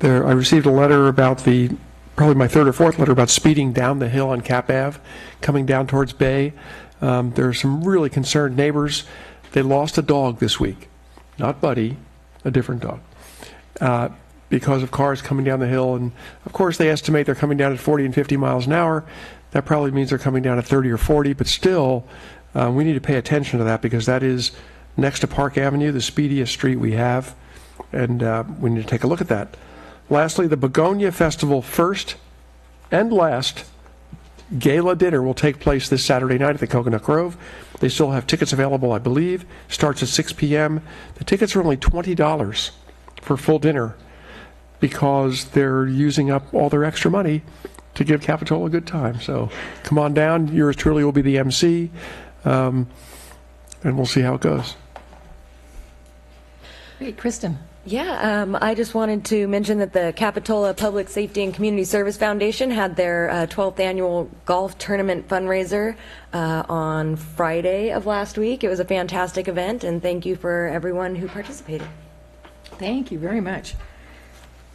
I received a letter about probably my third or fourth letter about speeding down the hill on Cap Ave, coming down towards Bay. There are some really concerned neighbors. They lost a dog this week, not Buddy, a different dog, because of cars coming down the hill. And of course, they estimate they're coming down at 40 and 50 miles an hour. That probably means they're coming down at 30 or 40, but still, we need to pay attention to that because that is next to Park Avenue, the speediest street we have, and we need to take a look at that. Lastly, the Begonia Festival first and last gala dinner will take place this Saturday night at the Coconut Grove. They still have tickets available, I believe. Starts at 6 p.m. The tickets are only $20 for full dinner because they're using up all their extra money to give Capitola a good time. So come on down. Yours truly will be the MC, and we'll see how it goes. Great. Kristen. Yeah, I just wanted to mention that the Capitola Public Safety and Community Service Foundation had their 12th annual golf tournament fundraiser on Friday of last week. It was a fantastic event, and thank you for everyone who participated. Thank you very much.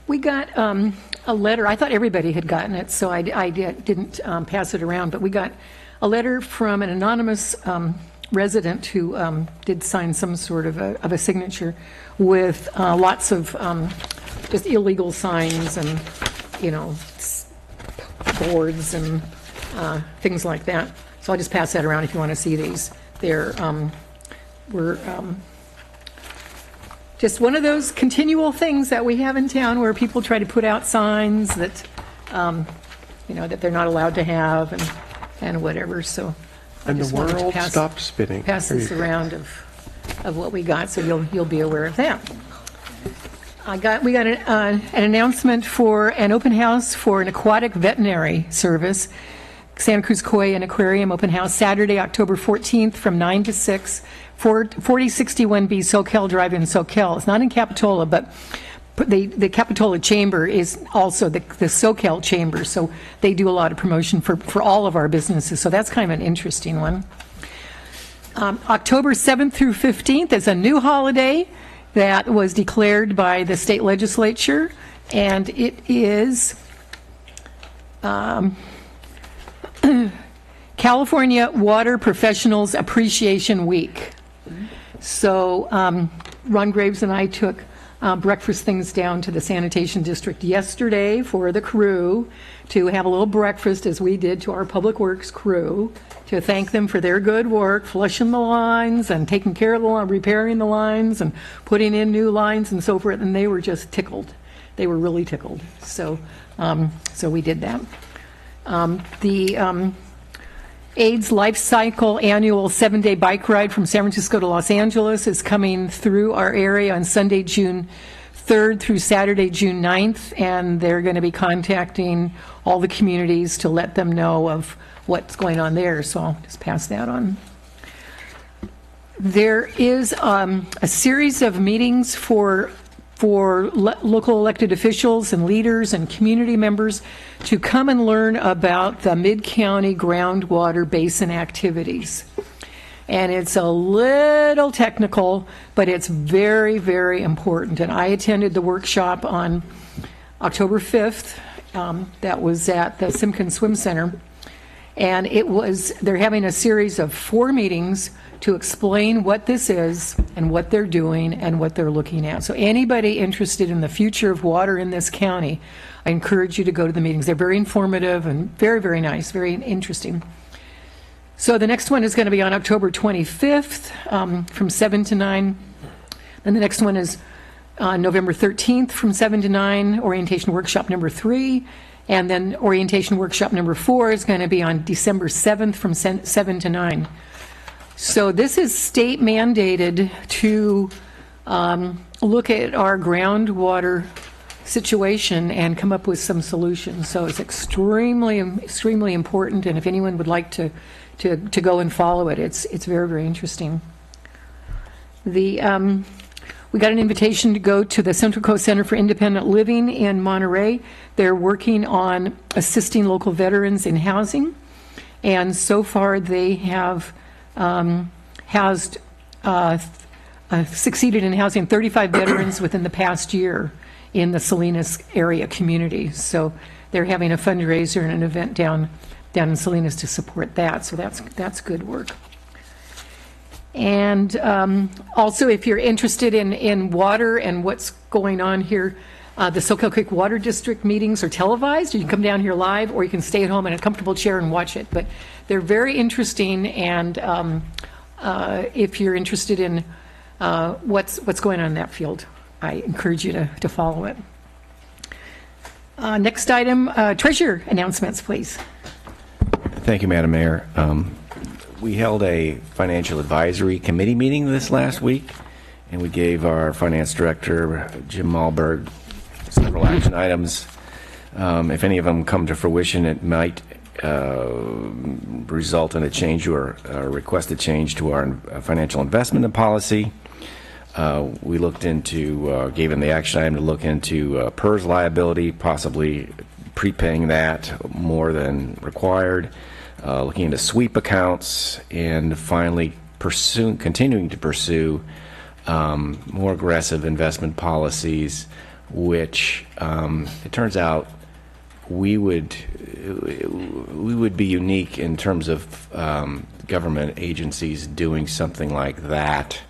We got a letter. I thought everybody had gotten it, so I didn't pass it around, but we got a letter from an anonymous resident who did sign some sort of a signature with lots of just illegal signs and, boards and things like that. So I'll just pass that around if you want to see these. We're just one of those continual things that we have in town where people try to put out signs that, that they're not allowed to have and whatever. So and the world stopped spinning. Pass this around of what we got, so you'll be aware of that. We got an announcement for an open house for an aquatic veterinary service, Santa Cruz Koi and Aquarium open house, Saturday, October 14th from 9 to 6, 4061B Soquel Drive in Soquel. It's not in Capitola, but the Capitola Chamber is also the Soquel Chamber, so they do a lot of promotion for all of our businesses, so that's kind of an interesting one. October 7th through 15th is a new holiday that was declared by the state legislature, and it is California Water Professionals Appreciation Week. So Ron Graves and I took breakfast things down to the sanitation district yesterday for the crew to have a little breakfast, as we did to our public works crew, to thank them for their good work, flushing the lines and taking care of the line, repairing the lines and putting in new lines and so forth. And they were just tickled. They were really tickled. So we did that. The AIDS Life Cycle annual 7-day bike ride from San Francisco to Los Angeles is coming through our area on Sunday, June 3rd through Saturday, June 9th, and they're going to be contacting all the communities to let them know of what's going on there, so I'll just pass that on. There is a series of meetings for local elected officials and leaders and community members to come and learn about the Mid-County groundwater basin activities. And it's a little technical, but it's very, very important. And I attended the workshop on October 5th. That was at the Simpkins Swim Center. And they're having a series of 4 meetings to explain what this is and what they're doing and what they're looking at. So anybody interested in the future of water in this county, I encourage you to go to the meetings. They're very informative and very, very nice, very interesting. So the next one is going to be on October 25th from 7 to 9. And the next one is on November 13th from 7 to 9, orientation workshop number 3. And then orientation workshop number 4 is going to be on December 7th from 7 to 9. So this is state mandated to look at our groundwater situation and come up with some solutions. So it's extremely, extremely important. And if anyone would like to go and follow it, it's very, very interesting. We got an invitation to go to the Central Coast Center for Independent Living in Monterey. They're working on assisting local veterans in housing, and so far they have succeeded in housing 35 veterans within the past year in the Salinas area community. So they're having a fundraiser and an event down in Salinas to support that. So that's good work. And also, if you're interested in water and what's going on here, the Soquel Creek Water District meetings are televised. You can come down here live, or you can stay at home in a comfortable chair and watch it. But they're very interesting, and if you're interested in what's going on in that field, I encourage you to follow it. Next item, treasurer announcements, please. Thank you, Madam Mayor. We held a financial advisory committee meeting this last week, and we gave our finance director, Jim Malberg, several action items. If any of them come to fruition, it might result in a change or request a change to our financial investment policy. We looked into, gave him the action item to look into PERS liability, possibly prepaying that more than required, looking into sweep accounts, and finally continuing to pursue more aggressive investment policies, which it turns out we would be unique in terms of government agencies doing something like that.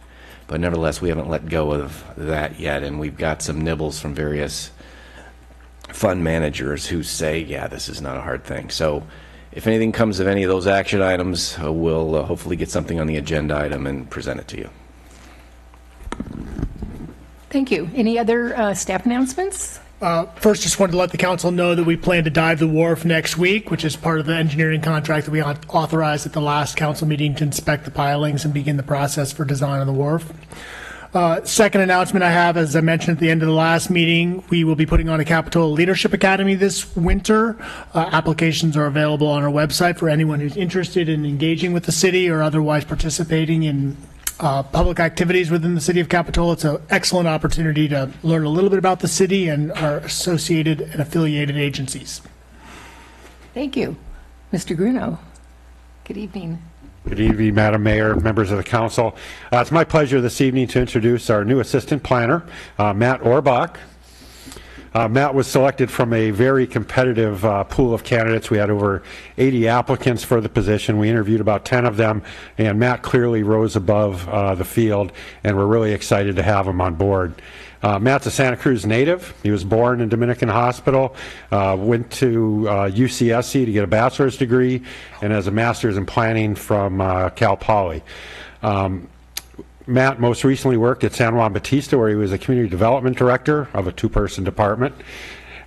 But nevertheless, we haven't let go of that yet, and we've got some nibbles from various fund managers who say, yeah, this is not a hard thing. So if anything comes of any of those action items, we'll hopefully get something on the agenda item and present it to you. Thank you. Any other staff announcements? First, just wanted to let the council know that we plan to dive the wharf next week, which is part of the engineering contract that we authorized at the last council meeting to inspect the pilings and begin the process for design of the wharf. Second announcement I have, as I mentioned at the end of the last meeting, we will be putting on a Capitola Leadership Academy this winter. Applications are available on our website for anyone who's interested in engaging with the city or otherwise participating in public activities within the city of Capitola. It's an excellent opportunity to learn a little bit about the city and our associated and affiliated agencies. Thank you. Mr. Gruno, good evening. Good evening, Madam Mayor, members of the council. It's my pleasure this evening to introduce our new assistant planner, Matt Orbach. Matt was selected from a very competitive pool of candidates. We had over 80 applicants for the position. We interviewed about 10 of them, and Matt clearly rose above the field, and we're really excited to have him on board. Matt's a Santa Cruz native. He was born in Dominican Hospital, went to UCSC to get a bachelor's degree, and has a master's in planning from Cal Poly. Matt most recently worked at San Juan Bautista, where he was a community development director of a two-person department.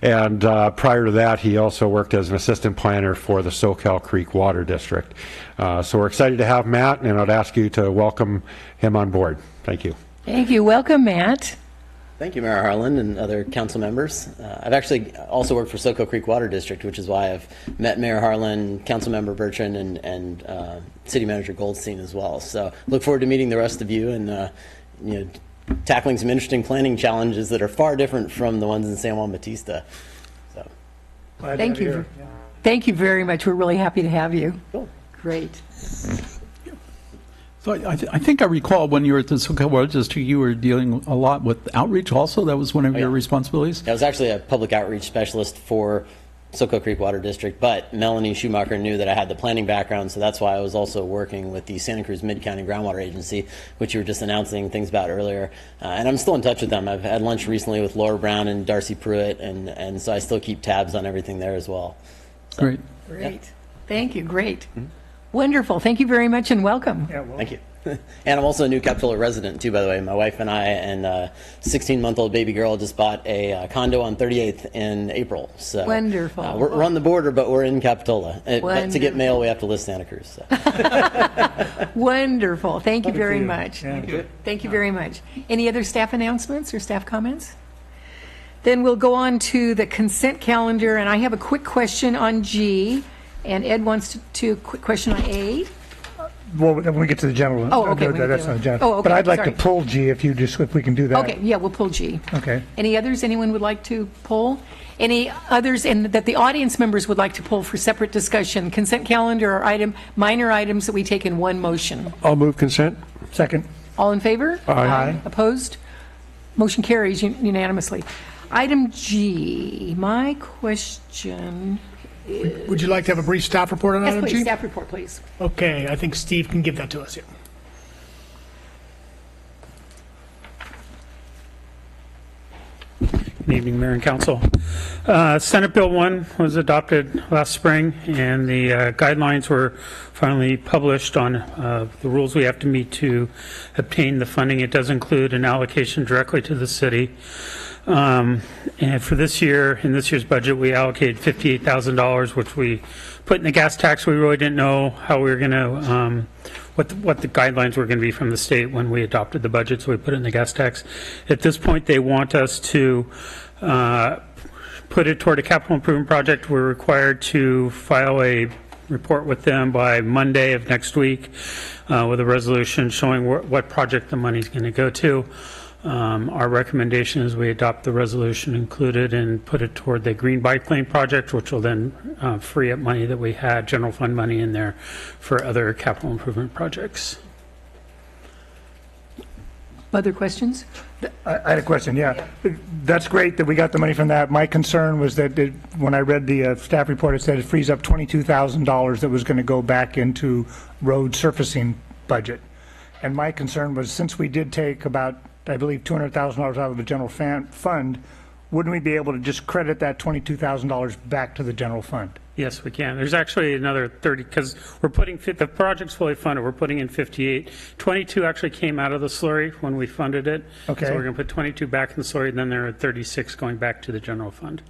And prior to that, he also worked as an assistant planner for the Soquel Creek Water District. So we're excited to have Matt, and I'd ask you to welcome him on board. Thank you. Thank you. Welcome, Matt. Thank you, Mayor Harlan and other council members. I've actually also worked for Soquel Creek Water District, which is why I've met Mayor Harlan, Councilmember Bertrand, and City Manager Goldstein as well. So look forward to meeting the rest of you and tackling some interesting planning challenges that are far different from the ones in San Juan Bautista. So, thank you. Thank you very much. We're really happy to have you. Cool. Great. So I think I recall when you were at the Soquel Water District, you were dealing a lot with outreach also. That was one of your responsibilities? I was actually a public outreach specialist for Soquel Creek Water District, but Melanie Schumacher knew that I had the planning background, so that's why I was also working with the Santa Cruz Mid-County Groundwater Agency, which you were just announcing things about earlier. And I'm still in touch with them. I've had lunch recently with Laura Brown and Darcy Pruitt, and so I still keep tabs on everything there as well. So, Great. Great. Yeah. Thank you. Great. Mm-hmm. Wonderful. Thank you very much and welcome. Yeah, well. Thank you. And I'm also a new Capitola resident, too, by the way. My wife and I and a 16-month-old baby girl just bought a condo on 38th in April. So, wonderful. We're on the border, but we're in Capitola. But to get mail, we have to list Santa Cruz. So. Wonderful. Thank you very much. Yeah. Thank you very much. Any other staff announcements or staff comments? Then we'll go on to the consent calendar, and I have a quick question on G, and Ed wants to quick question on A. Well, when we get to the general, oh, okay, that's not general. Oh, okay, but I'd like sorry. to pull G if we can do that. Okay, yeah, we'll pull G. Okay. Any others anyone would like to pull? Any others that the audience members would like to pull for separate discussion? Consent calendar or minor items that we take in one motion? I'll move consent. Second. All in favor? Aye. Opposed? Motion carries unanimously. Item G, my question. Would you like to have a brief staff report on Yes, item please, G? staff report, please. Okay, I think Steve can give that to us. Yeah. Good evening, Mayor and Council. Senate Bill 1 was adopted last spring, and the guidelines were finally published on the rules we have to meet to obtain the funding. It does include an allocation directly to the city. And for this year, in this year's budget, we allocated $58,000, which we put in the gas tax. We really didn't know how we were going to, what the guidelines were going to be from the state when we adopted the budget, so we put it in the gas tax. At this point, they want us to put it toward a capital improvement project. We're required to file a report with them by Monday of next week with a resolution showing what project the money is going to go to. Our recommendation is we adopt the resolution included and put it toward the Green Bike Lane project, which will then free up money that we had, general fund money in there for other capital improvement projects. Other questions? I had a question, yeah. That's great that we got the money from that. My concern was that when I read the staff report, it said it frees up $22,000 that was going to go back into road surfacing budget. And my concern was, since we did take about, I believe, $200,000 out of the general fund, wouldn't we be able to just credit that $22,000 back to the general fund? Yes, we can. There's actually another 30, because we're putting, the project's fully funded, we're putting in 58. 22 actually came out of the slurry when we funded it. Okay. So we're going to put 22 back in the slurry, and then there are 36 going back to the general fund.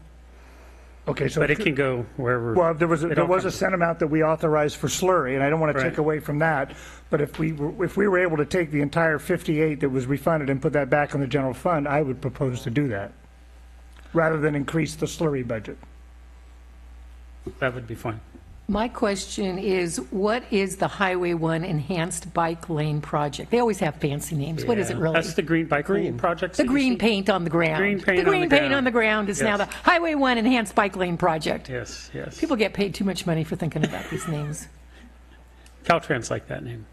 Okay, so But it can go wherever. well, there was a set amount that we authorized for slurry, and I don't want to take Right. away from that. But if we were able to take the entire 58 that was refunded and put that back in the general fund, I would propose to do that, rather than increase the slurry budget. That would be fine. My question is, what is the Highway 1 Enhanced Bike Lane Project? They always have fancy names. What is it really? That's the Green Bike Lane project. The green paint on the ground. Green paint the green on the paint ground. on the ground is now the Yes. Highway 1 Enhanced Bike Lane Project. Yes, yes. People get paid too much money for thinking about these names. Caltrans like that name.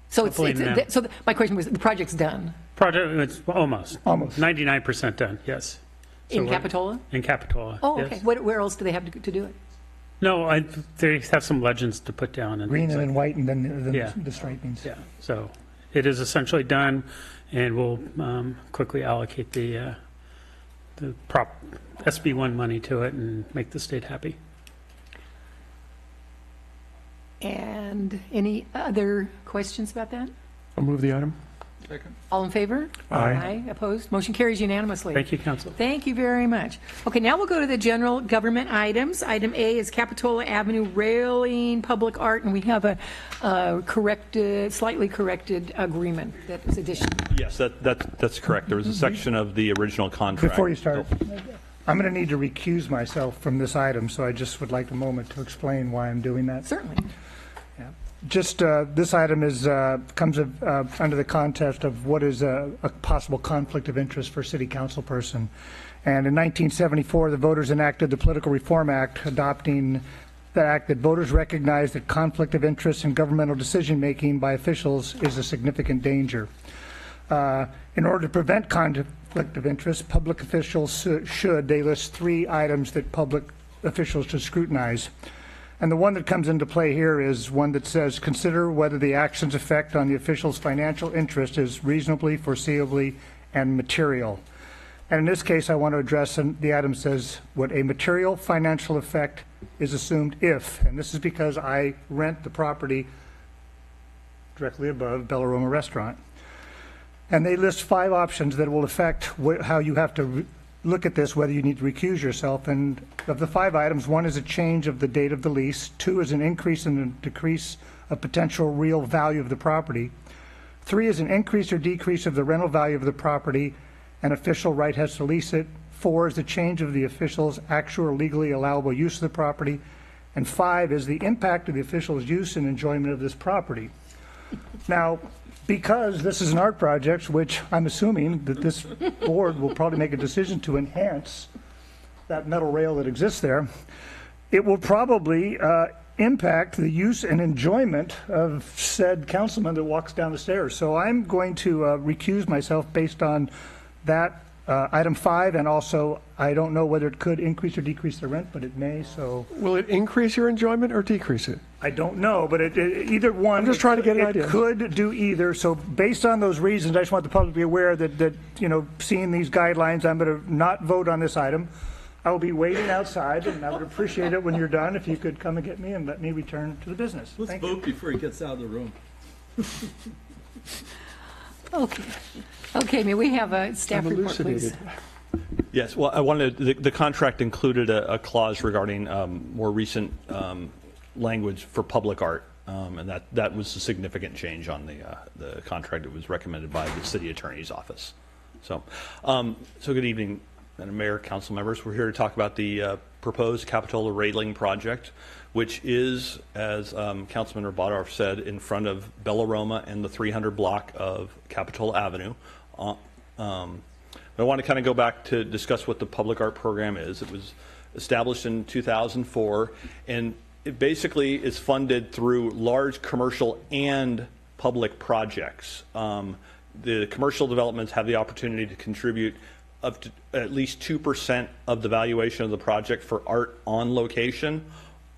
So Hopefully now. so my question was, the project's done Project, it's almost. Almost. 99% done, yes. So in we're- Capitola? In Capitola. Oh, yes. okay. Where else do they have to do it? No, they have some legends to put down. And Green things and like then white and then Yeah. the stripings. Yeah, so it is essentially done, and we'll quickly allocate the prop SB1 money to it and make the state happy. And any other questions about that? I'll move the item. All in favor? Aye. Opposed? Motion carries unanimously. Thank you, Council. Thank you very much. Okay, now we'll go to the general government items. Item A is Capitola Avenue railing public art, and we have a slightly corrected agreement that is additional. Yes, that's correct. There was a section of the original contract. Before you start, I'm going to need to recuse myself from this item, so I just would like a moment to explain why I'm doing that. Certainly. Just, this item comes under the context of what is a possible conflict of interest for a city council person. And in 1974, the voters enacted the Political Reform Act, adopting the act that voters recognize that conflict of interest in governmental decision-making by officials is a significant danger. In order to prevent conflict of interest, public officials they list 3 items that public officials should scrutinize. And the one that comes into play here is one that says, consider whether the action's effect on the official's financial interest is reasonably, foreseeably, and material. And in this case, I want to address, the item says, what a material financial effect is assumed if, and this is because I rent the property directly above Bellaroma Restaurant. And they list 5 options that will affect how you have to look at this, whether you need to recuse yourself. And of the 5 items, 1 is a change of the date of the lease, 2 is an increase and a decrease of potential real value of the property, 3 is an increase or decrease of the rental value of the property, an official right has to lease it, 4 is the change of the official's actual or legally allowable use of the property, and 5 is the impact of the official's use and enjoyment of this property. Now, because this is an art project, which I'm assuming that this board will probably make a decision to enhance that metal rail that exists there, it will probably impact the use and enjoyment of said councilman that walks down the stairs. So I'm going to recuse myself based on that Item 5, and also, I don't know whether it could increase or decrease the rent, but it may, so Will it increase your enjoyment or decrease it? I don't know, but either one. I'm just trying to get an idea. It could do either. So based on those reasons, I just want the public to be aware that seeing these guidelines, I'm going to not vote on this item. I will be waiting outside, and I would appreciate it when you're done if you could come and get me and let me return to the business. Let's Thank vote you. before he gets out of the room. Okay, may we have a staff I'm report, please? elucidated. Yes, well, I wanted, the contract included a clause regarding more recent language for public art, and that was a significant change on the contract that was recommended by the city attorney's office. So good evening, Madam Mayor, council members. We're here to talk about the proposed Capitola railing project, which is, as Councilman Rabadov said, in front of Bella Roma and the 300 block of Capitola Avenue. I want to kind of go back to discuss what the public art program is. It was established in 2004, and it basically is funded through large commercial and public projects. The commercial developments have the opportunity to contribute up to at least 2% of the valuation of the project for art on location,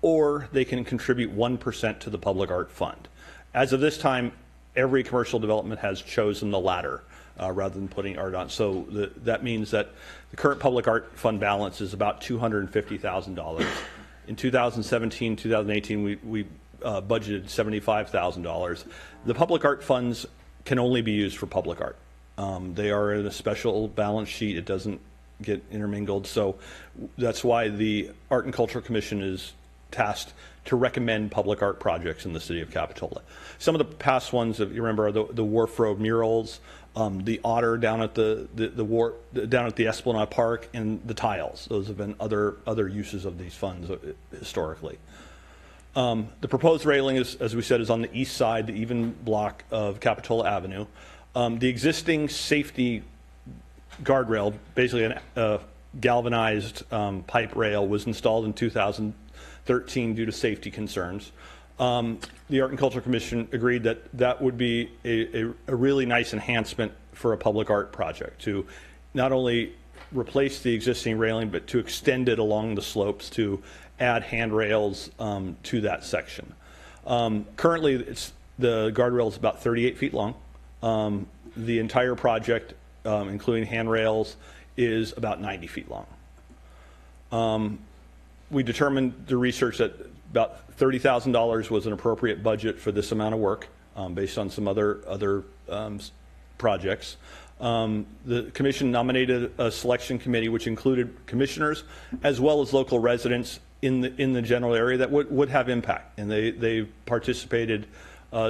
or they can contribute 1% to the public art fund. As of this time, every commercial development has chosen the latter rather than putting art on. So that means that the current public art fund balance is about $250,000. In 2017, 2018, we budgeted $75,000. The public art funds can only be used for public art. They are in a special balance sheet. It doesn't get intermingled. So that's why the Art and Culture Commission is tasked to recommend public art projects in the city of Capitola. Some of the past ones, if you remember, are the Wharf Road murals, the otter down at down at the Esplanade Park, and the tiles. Those have been other uses of these funds historically. The proposed railing is, as we said, is on the east side, the even block of Capitola Avenue. The existing safety guardrail, basically a galvanized pipe rail, was installed in 2013 due to safety concerns. The Art and Culture Commission agreed that would be a really nice enhancement for a public art project, to not only replace the existing railing, but to extend it along the slopes to add handrails to that section. Currently, the guardrail is about 38 feet long. The entire project, including handrails, is about 90 feet long. We determined through research that about $30,000 was an appropriate budget for this amount of work, based on some other projects. The commission nominated a selection committee which included commissioners as well as local residents in the general area that would have impact, and they participated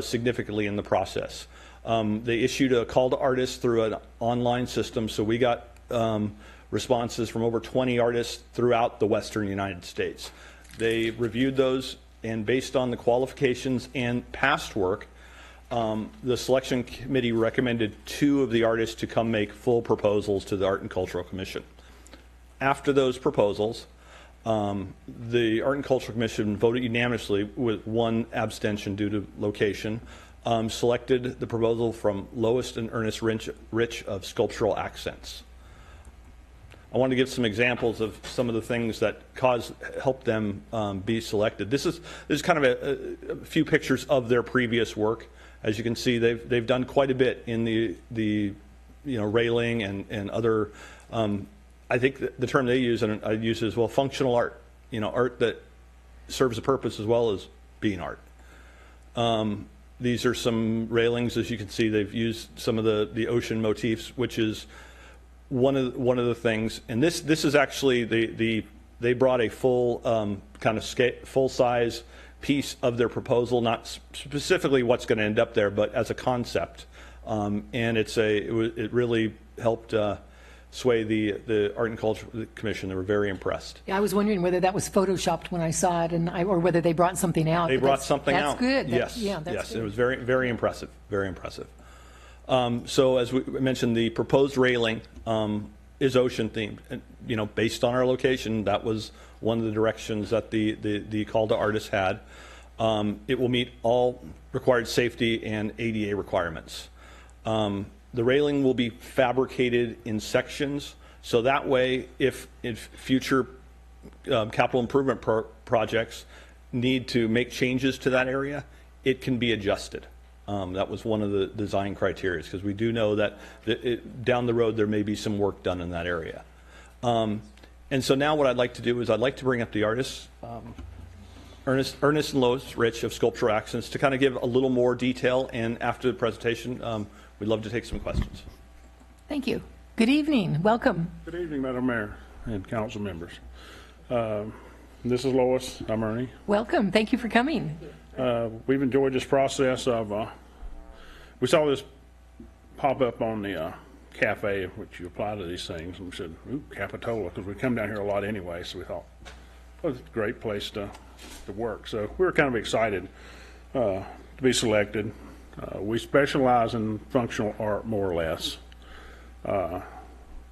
significantly in the process. They issued a call to artists through an online system, so we got responses from over 20 artists throughout the western United States. They reviewed those, and based on the qualifications and past work, the selection committee recommended 2 of the artists to come make full proposals to the Art and Cultural Commission. After those proposals, the Art and Cultural Commission voted unanimously with 1 abstention due to location, selected the proposal from Lois and Ernest Rich of Sculptural Accents. I want to give some examples of some of the things that helped them be selected. This is kind of a few pictures of their previous work. As you can see, they've done quite a bit in the railing and other. I think the term they use, and I use as well, functional art. Art that serves a purpose as well as being art. These are some railings. As you can see, they've used some of the ocean motifs, which is one of the things. And this is actually they brought a full kind of full size piece of their proposal, not specifically what's going to end up there, but as a concept. And it really helped sway the Art and Culture Commission. They were very impressed. Yeah, I was wondering whether that was photoshopped when I saw it, or whether they brought something out. They brought something out. That's good. Yes, That's good. It was very, very impressive. Very impressive. So as we mentioned, the proposed railing is ocean themed. And, based on our location, that was one of the directions that the call to artists had. It will meet all required safety and ADA requirements. The railing will be fabricated in sections, so that way, if future capital improvement projects need to make changes to that area, it can be adjusted. That was one of the design criteria, because we do know that down the road there may be some work done in that area. And so now what I'd like to do is I'd like to bring up the artists, Ernest and Lois Rich of Sculptural Accents, to kind of give a little more detail, and after the presentation, we'd love to take some questions. Thank you. Good evening. Welcome. Good evening, Madam Mayor and council members. This is Lois. I'm Ernie. Welcome. Thank you for coming. We've enjoyed this process of, we saw this pop up on the cafe, which you apply to these things, and we said, ooh, Capitola, because we come down here a lot anyway, so we thought, well, it's a great place to work. So we were kind of excited to be selected. We specialize in functional art, more or less,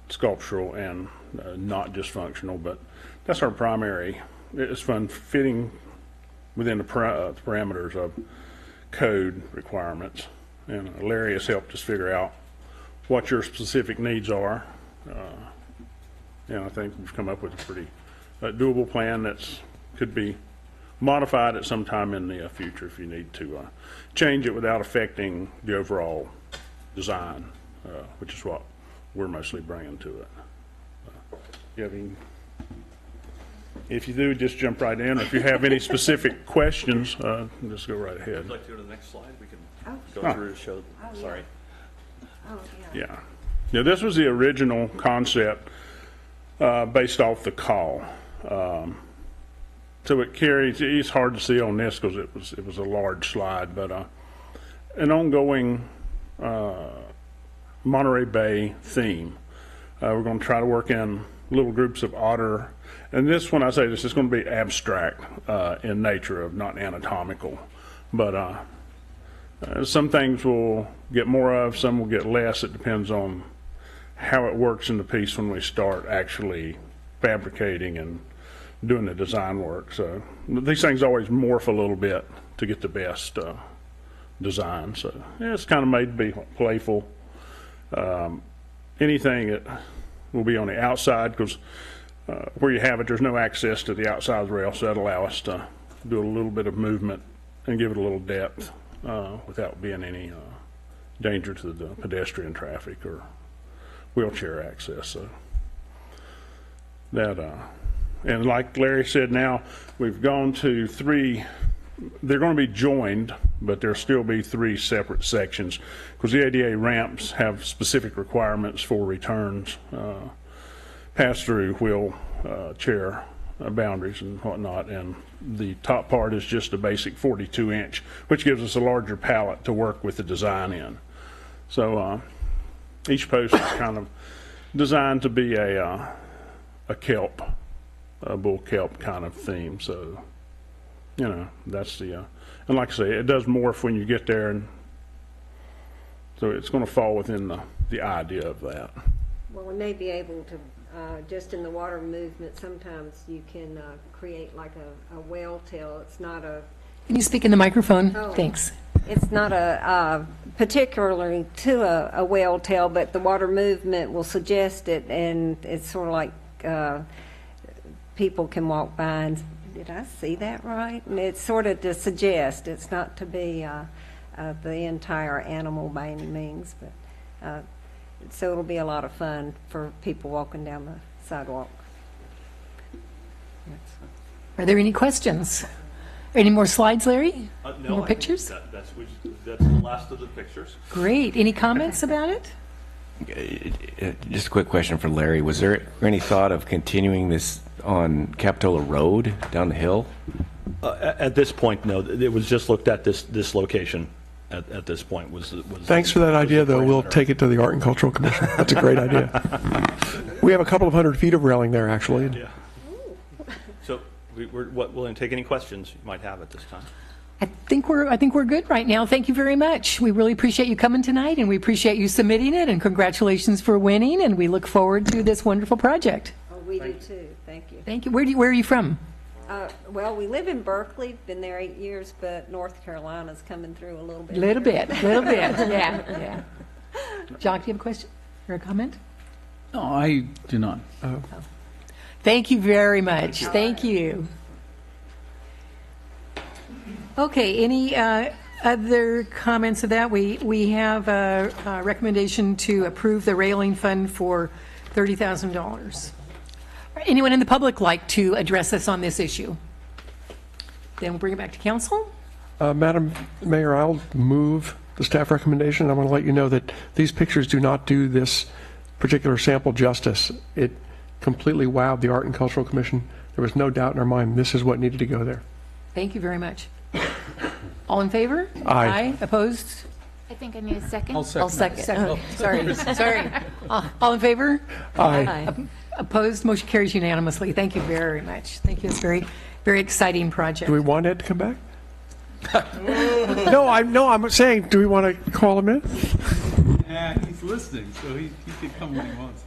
sculptural and not just functional, but that's our primary. It's fun fitting within the parameters of code requirements. And Larry has helped us figure out what your specific needs are. And I think we've come up with a pretty doable plan that's could be modified at some time in the future if you need to change it without affecting the overall design, which is what we're mostly bringing to it. You have any? If you do, just jump right in. Or if you have any specific questions, just go right ahead. Would you like to go to the next slide? We can go through to show. Sorry. Yeah. Yeah, this was the original concept based off the call. So it carries, it's hard to see on this because it was a large slide, but an ongoing Monterey Bay theme. We're going to try to work in little groups of otter. And this, when I say this, is going to be abstract in nature, of not anatomical. But some things we'll get more of, some will get less. It depends on how it works in the piece when we start actually fabricating and doing the design work. So these things always morph a little bit to get the best design. So yeah, it's kind of made to be playful. Anything that will be on the outside, because where you have it, there's no access to the outside of the rail, so that allow us to do a little bit of movement and give it a little depth without being any danger to the pedestrian traffic or wheelchair access. So that, and like Larry said, now we've gone to 3. They're going to be joined, but there'll still be 3 separate sections because the ADA ramps have specific requirements for returns, pass-through wheel chair boundaries and whatnot, and the top part is just a basic 42-inch, which gives us a larger pallet to work with the design in. So each post is kind of designed to be a kelp, a bull kelp kind of theme. So, you know, that's the, and like I say, it does morph when you get there, and so it's going to fall within the idea of that. Well, we may be able to, just in the water movement, sometimes you can create like a whale tail. It's not a... Can you speak in the microphone? Oh. Thanks. It's not a particularly to a whale tail, but the water movement will suggest it, and it's sort of like people can walk by and, did I see that right? And it's sort of to suggest. It's not to be the entire animal by any means, but so it'll be a lot of fun for people walking down the sidewalk. Are there any questions? Any more slides, Larry? No. More pictures? That's the last of the pictures. Great. Any comments about it? Just a quick question for Larry. Was there any thought of continuing this on Capitola Road down the hill? At this point, no. It was just looked at this location. At this point was Thanks for that idea, though. We'll take it to the Art and Cultural Commission. That's a great idea. We have a couple of hundred feet of railing there, actually. Yeah. So we're willing to take any questions you might have at this time. I think we're good right now. Thank you very much. We really appreciate you coming tonight, and we appreciate you submitting it, and congratulations for winning, and we look forward to this wonderful project. Oh, we do too. Thank you. Thank you. Where are you from? Well, we live in Berkeley, been there 8 years, but North Carolina's coming through a little bit. Little bit, yeah. Jock, do you have a question or a comment? No, I do not. Thank you very much. Thank you. Okay, any other comments of that? We have a recommendation to approve the railing fund for $30,000. Anyone in the public like to address us on this issue? Then we'll bring it back to council. Madam Mayor, I'll move the staff recommendation. I want to let you know that these pictures do not do this particular sample justice. It completely wowed the Art and Cultural Commission. There was no doubt in our mind this is what needed to go there. Thank you very much. All in favor? Aye. Opposed? I think I need a second. I'll second. Second. Sorry. All in favor? Aye. Opposed? Motion carries unanimously. Thank you very much. Thank you. It's a very, very exciting project. Do we want Ed to come back? No, I'm saying, do we want to call him in? Yeah, he's listening, so he can come when he wants.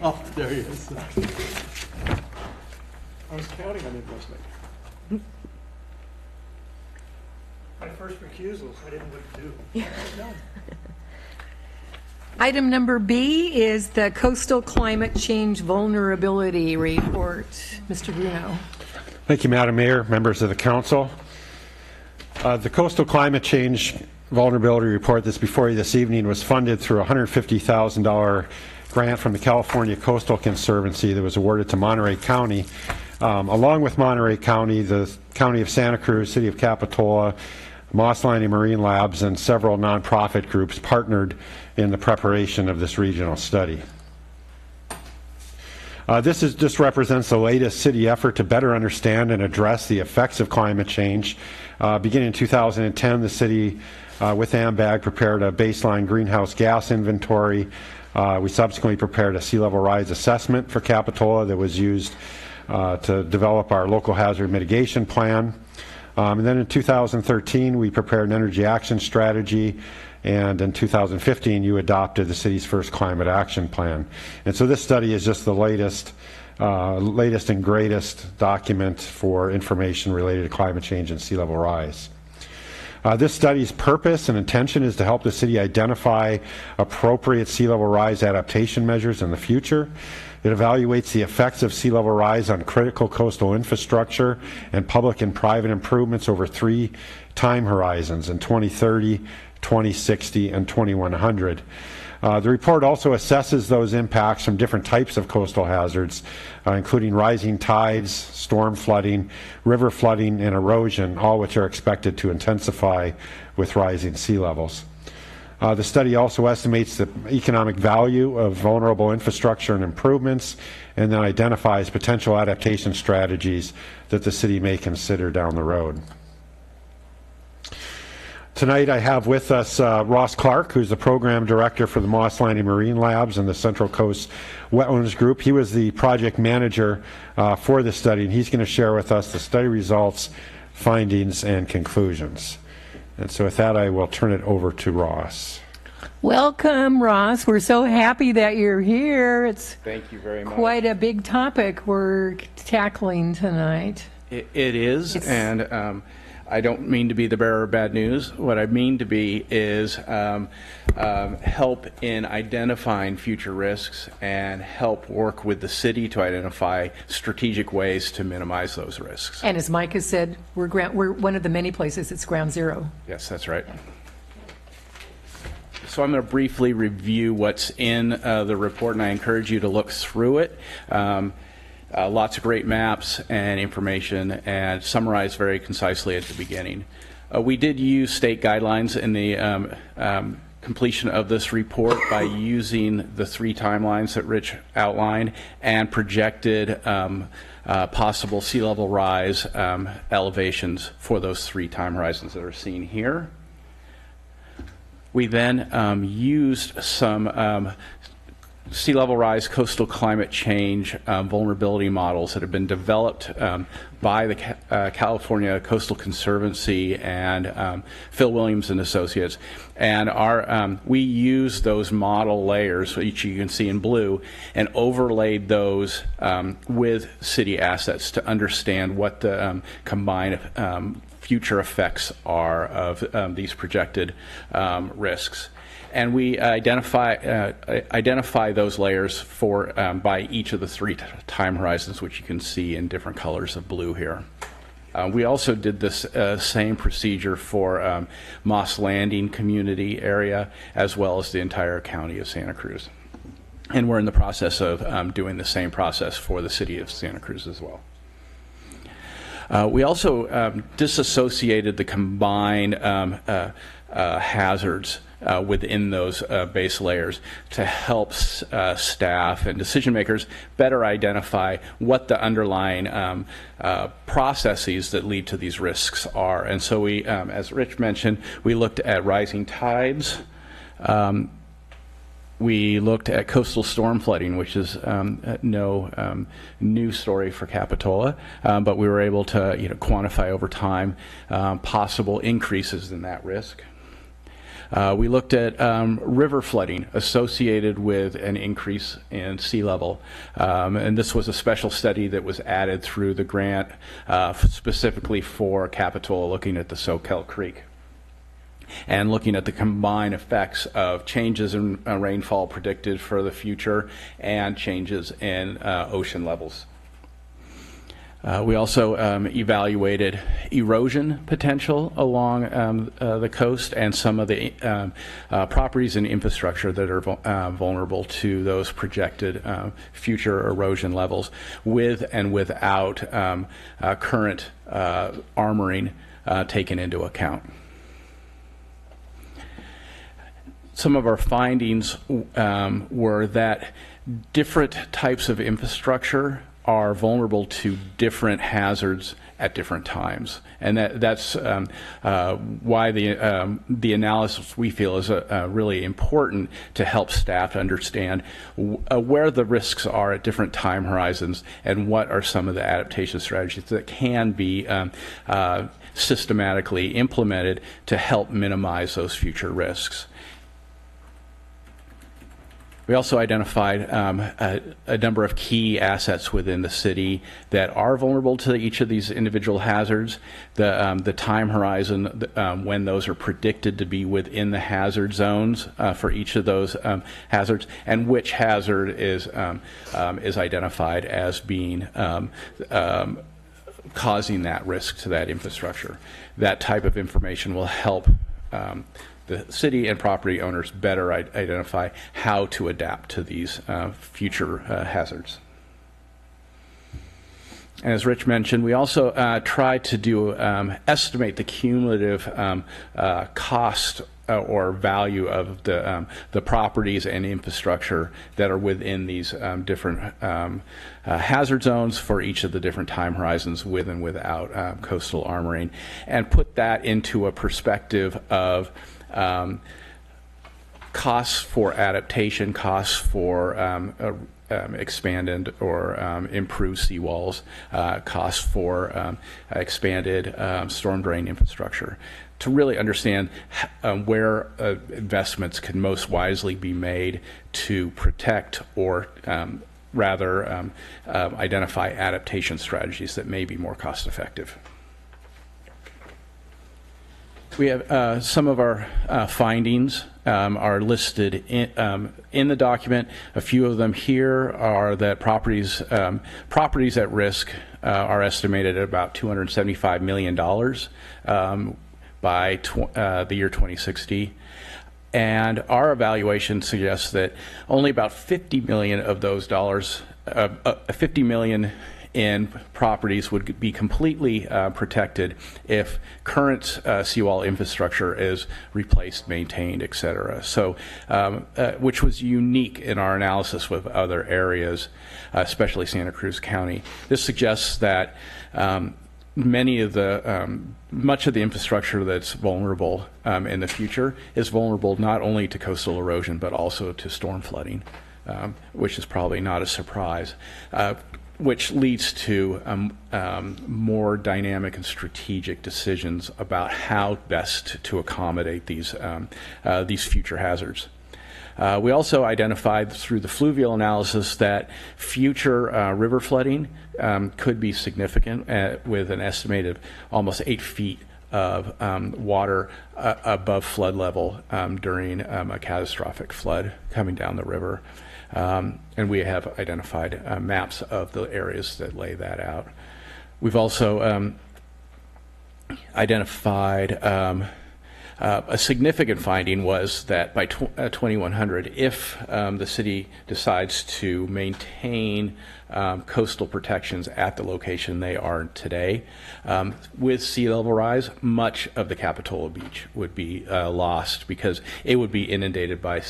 Oh, there he is. I was counting on him listening. My first recusal, so I didn't know what to do. Item number B is the Coastal Climate Change Vulnerability Report. Mr. Bruno. Thank you, Madam Mayor, members of the council. The Coastal Climate Change Vulnerability Report that's before you this evening was funded through a $150,000 grant from the California Coastal Conservancy that was awarded to Monterey County. Along with Monterey County, the County of Santa Cruz, City of Capitola, Moss Landing Marine Labs, and several nonprofit groups partnered in the preparation of this regional study. This just represents the latest city effort to better understand and address the effects of climate change. Beginning in 2010, the city, with AMBAG, prepared a baseline greenhouse gas inventory. We subsequently prepared a sea level rise assessment for Capitola that was used to develop our local hazard mitigation plan. And then in 2013, we prepared an energy action strategy. And in 2015, you adopted the city's first climate action plan. And so this study is just the latest and greatest document for information related to climate change and sea level rise. This study's purpose and intention is to help the city identify appropriate sea level rise adaptation measures in the future. It evaluates the effects of sea level rise on critical coastal infrastructure and public and private improvements over 3 time horizons in 2030, 2060, and 2100. The report also assesses those impacts from different types of coastal hazards, including rising tides, storm flooding, river flooding, and erosion, all which are expected to intensify with rising sea levels. The study also estimates the economic value of vulnerable infrastructure and improvements, and then identifies potential adaptation strategies that the city may consider down the road. Tonight I have with us Ross Clark, who's the program director for the Moss Landing Marine Labs and the Central Coast Wetlands Group. He was the project manager for the study, and he's going to share with us the study results, findings, and conclusions. And so with that, I will turn it over to Ross. Welcome, Ross. We're so happy that you're here. It's Thank you very much. Quite a big topic we're tackling tonight. It is, and I don't mean to be the bearer of bad news. What I mean to be is help in identifying future risks and help work with the city to identify strategic ways to minimize those risks. And as Mike has said, we're one of the many places it's ground zero. Yes, that's right. So I'm going to briefly review what's in the report, and I encourage you to look through it. Lots of great maps and information, and summarized very concisely at the beginning. We did use state guidelines in the completion of this report by using the 3 timelines that Rich outlined and projected possible sea level rise elevations for those 3 time horizons that are seen here. We then used some sea level rise coastal climate change vulnerability models that have been developed by the California Coastal Conservancy and Phil Williams and Associates. And we used those model layers, which you can see in blue, and overlaid those with city assets to understand what the combined future effects are of these projected risks. And we identify those layers for by each of the three time horizons, which you can see in different colors of blue here. We also did this same procedure for Moss Landing community area, as well as the entire county of Santa Cruz. And we're in the process of doing the same process for the city of Santa Cruz as well. We also disassociated the combined hazards within those base layers to help staff and decision makers better identify what the underlying processes that lead to these risks are. And so we, as Rich mentioned, we looked at rising tides. We looked at coastal storm flooding, which is no new story for Capitola, but we were able to quantify over time possible increases in that risk. We looked at river flooding associated with an increase in sea level. And this was a special study that was added through the grant specifically for Capitola, looking at the Soquel Creek and looking at the combined effects of changes in rainfall predicted for the future and changes in ocean levels. We also evaluated erosion potential along the coast and some of the properties and infrastructure that are vulnerable to those projected future erosion levels, with and without current armoring taken into account. Some of our findings were that different types of infrastructure are vulnerable to different hazards at different times, and that's why the analysis we feel is really important to help staff understand where the risks are at different time horizons and what are some of the adaptation strategies that can be systematically implemented to help minimize those future risks. We also identified a number of key assets within the city that are vulnerable to each of these individual hazards, the time horizon when those are predicted to be within the hazard zones for each of those hazards, and which hazard is identified as being causing that risk to that infrastructure. That type of information will help the city and property owners better identify how to adapt to these future hazards. And as Rich mentioned, we also tried to estimate the cumulative cost or value of the properties and infrastructure that are within these different hazard zones for each of the different time horizons, with and without coastal armoring, and put that into a perspective of costs for adaptation, costs for expanded or improved seawalls, costs for expanded storm drain infrastructure, to really understand where investments can most wisely be made to protect or rather identify adaptation strategies that may be more cost effective. We have some of our findings are listed in the document. A few of them here are that properties at risk are estimated at about $275 million by the year 2060. And our evaluation suggests that only about 50 million of those dollars, 50 million in properties would be completely protected if current seawall infrastructure is replaced, maintained, et cetera. So, which was unique in our analysis with other areas, especially Santa Cruz County. This suggests that much of the infrastructure that's vulnerable in the future is vulnerable not only to coastal erosion but also to storm flooding, which is probably not a surprise. Which leads to more dynamic and strategic decisions about how best to accommodate these future hazards. We also identified through the fluvial analysis that future river flooding could be significant, with an estimated almost 8 feet of water above flood level during a catastrophic flood coming down the river. And we have identified maps of the areas that lay that out. We've also identified a significant finding was that by 2100, if the city decides to maintain coastal protections at the location they are today, with sea level rise, much of the Capitola Beach would be lost because it would be inundated by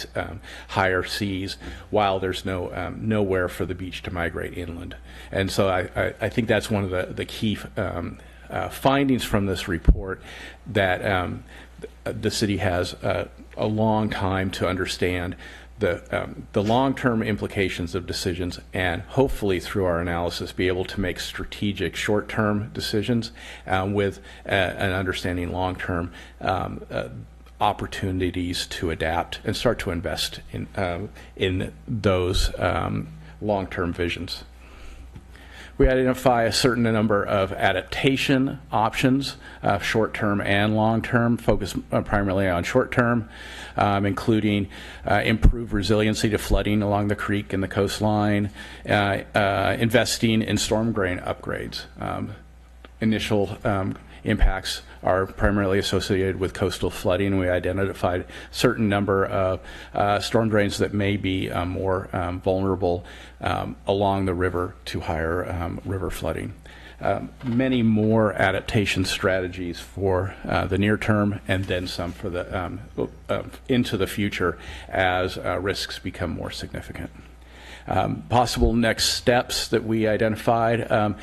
higher seas while there's nowhere for the beach to migrate inland. And so I think that's one of the key findings from this report, that the city has a long time to understand the long-term implications of decisions, and hopefully through our analysis be able to make strategic short-term decisions with an understanding long-term opportunities to adapt and start to invest in those long-term visions. We identify a certain number of adaptation options, short-term and long-term, focus primarily on short-term, including improved resiliency to flooding along the creek and the coastline, investing in storm drain upgrades. Initial impacts are primarily associated with coastal flooding. We identified a certain number of storm drains that may be more vulnerable along the river to higher river flooding. Many more adaptation strategies for the near term, and then some for the into the future as risks become more significant. Possible next steps that we identified,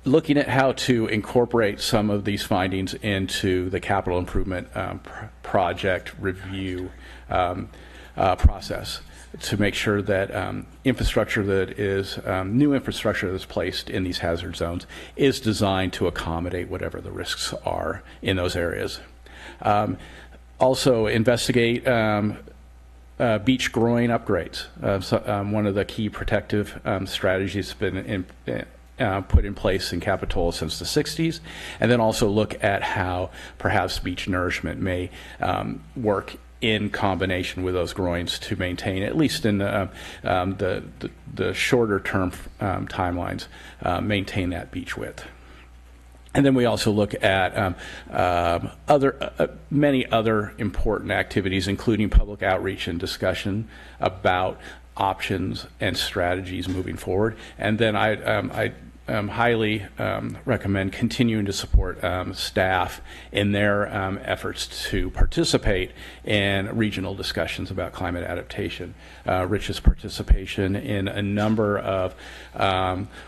looking at how to incorporate some of these findings into the capital improvement project review process, to make sure that infrastructure that is new infrastructure that's placed in these hazard zones is designed to accommodate whatever the risks are in those areas. Also investigate beach groin upgrades. One of the key protective strategies has been put in place in Capitola since the 60s, and then also look at how perhaps beach nourishment may work in combination with those groins to maintain, at least in the shorter term timelines, maintain that beach width. And then we also look at many other important activities, including public outreach and discussion about options and strategies moving forward. And then I highly recommend continuing to support staff in their efforts to participate in regional discussions about climate adaptation. Rich's participation in a number of